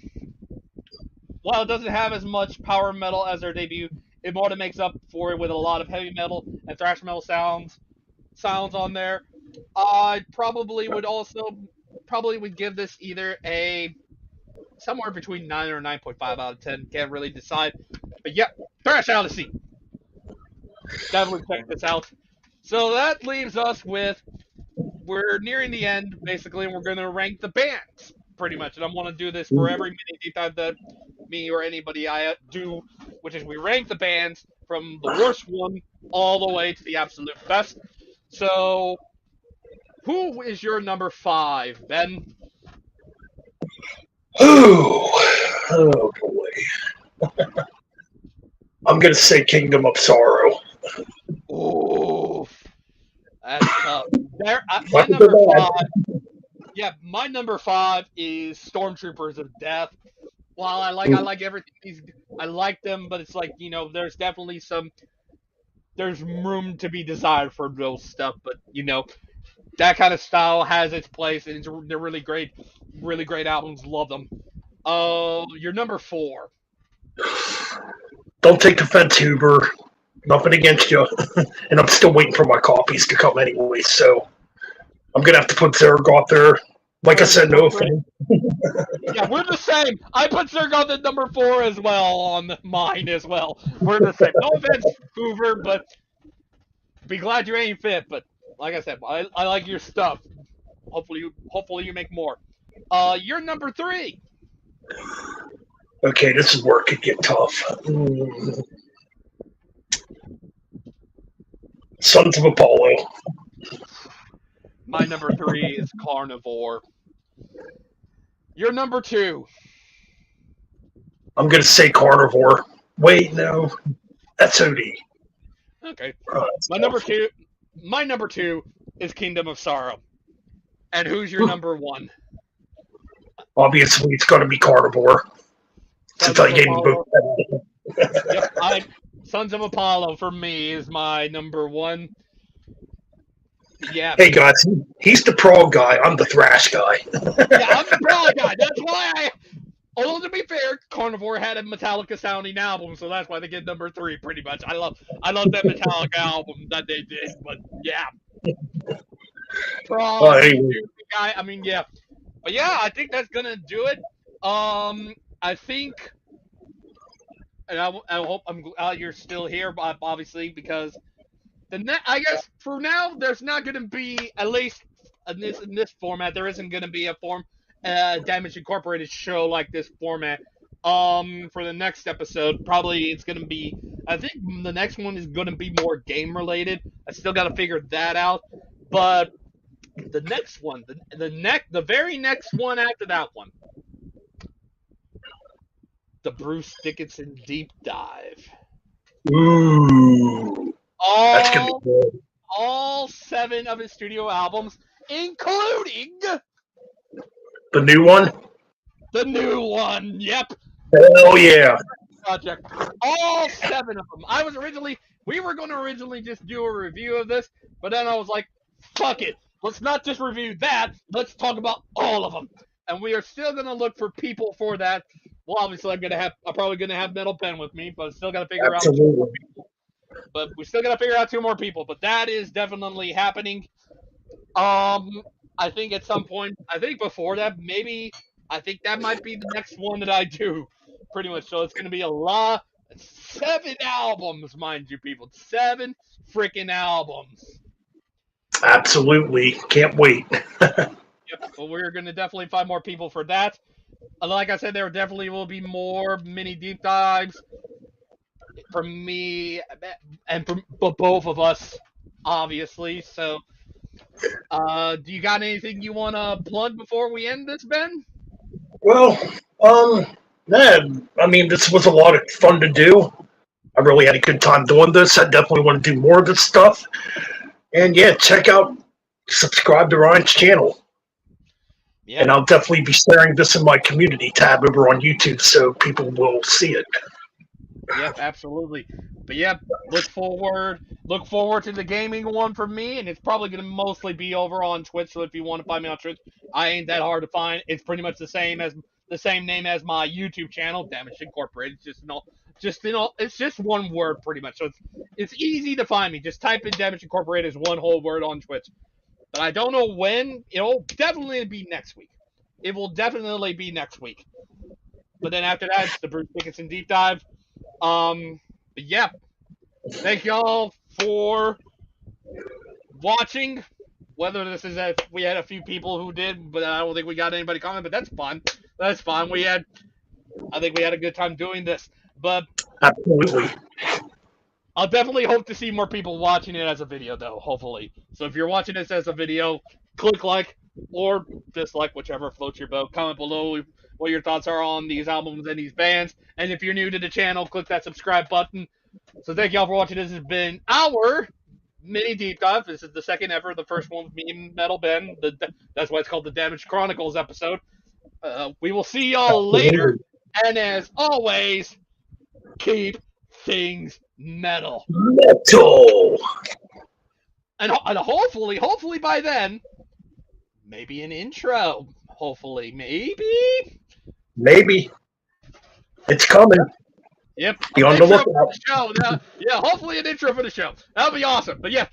while it doesn't have as much power metal as their debut, it more than makes up for it with a lot of heavy metal and thrash metal sounds on there. I probably would give this either a somewhere between 9 or 9.5 out of 10. Can't really decide. But yeah, Thrash Odyssey. Definitely check this out. So that leaves us with, we're nearing the end, basically, and we're going to rank the bands, pretty much. And I'm going to do this for every mini deep dive that me or anybody I do, which is we rank the bands from the worst one all the way to the absolute best. So, who is your number 5, Ben? Oh boy. I'm going to say Kingdom of Sorrow. Oh, that's tough. My number 5. Yeah, my number 5 is Stormtroopers of Death. While I like everything, I like them, but it's like, there's definitely there's room to be desired for those stuff. But that kind of style has its place, and they're really great albums. Love them. Your number 4. Don't take offense, Huber. Nothing against you. And I'm still waiting for my copies to come anyway, so I'm going to have to put Zergoth there. Like I said, no offense. Yeah, we're the same. I put Zergoth at number 4 as well on mine as well. We're the same. No offense, Hoover, but be glad you ain't fit. But like I said, I like your stuff. Hopefully you make more. You're number 3. Okay, this is where it could get tough. Sons of Apollo. My number 3 is Carnivore. Your number 2. I'm going to say Carnivore. Wait, no. SOD. Okay. My number 2 is Kingdom of Sorrow. And who's your number 1? Obviously, it's going to be Carnivore. Since I gave you both. Yep, Sons of Apollo for me is my number 1. Yeah. Hey guys, he's the prog guy. I'm the thrash guy. Yeah, I'm the prog guy. That's why although to be fair, Carnivore had a Metallica sounding album, so that's why they get number 3 pretty much. I love that Metallica album that they did, but yeah. Prog guy, I mean, yeah. But yeah, I think that's gonna do it. I think, and I hope I'm glad you're still here, obviously, because I guess for now there's not going to be, at least in this format, there isn't going to be a Damage Incorporated show like this format. For the next episode, probably it's going to be, I think the next one is going to be more game related. I still got to figure that out, but the next one, the very next one after that one, the Bruce Dickinson Deep Dive. Ooh. That's gonna be good. All 7 of his studio albums, including the new one. The new one, yep. Hell yeah! Project. All 7 of them. We were going to originally just do a review of this, but then I was like, fuck it. Let's not just review that. Let's talk about all of them. And we are still going to look for people for that. Well, obviously, I'm probably going to have Metalben with me, but I'm still got to figure out 2 more people. But we still got to figure out 2 more people. But that is definitely happening. I think at some point, I think before that, I think that might be the next one that I do. Pretty much. So it's going to be a lot. 7 albums, mind you, people. 7 freaking albums. Absolutely. Can't wait. Yep. Well, we're going to definitely find more people for that. Like I said, there definitely will be more mini deep dives from me and from both of us, obviously. So, do you got anything you want to plug before we end this, Ben? Well, man, I mean, this was a lot of fun to do. I really had a good time doing this. I definitely want to do more of this stuff. And yeah, subscribe to Ryan's channel. Yeah. And I'll definitely be sharing this in my community tab over on YouTube so people will see it. Yep, absolutely. But yep, look forward to the gaming one from me, and it's probably gonna mostly be over on Twitch. So if you want to find me on Twitch, I ain't that hard to find. It's pretty much the same name as my YouTube channel, Damage Incorporated. It's just one word pretty much. So it's easy to find me. Just type in Damage Incorporated as one whole word on Twitch. But I don't know when. It'll definitely be next week. It will definitely be next week. But then after that, it's the Bruce Dickinson deep dive. But yeah, thank y'all for watching. Whether this is we had a few people who did, but I don't think we got anybody comment. But that's fine. That's fine. I think we had a good time doing this. But Absolutely. I'll definitely hope to see more people watching it as a video, though. Hopefully. So if you're watching this as a video, click like or dislike, whichever floats your boat. Comment below what your thoughts are on these albums and these bands. And if you're new to the channel, click that subscribe button. So thank y'all for watching. This has been our mini deep dive. This is the second ever. The first one with me and Metalben. That's why it's called the Damage Chronicles episode. We will see y'all later. And as always, keep things metal. Metal. And hopefully by then, maybe an intro. Hopefully, maybe it's coming. Yep. Be on the lookout. Show. Yeah, hopefully an intro for the show. That'll be awesome. But yeah,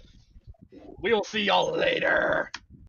we will see y'all later.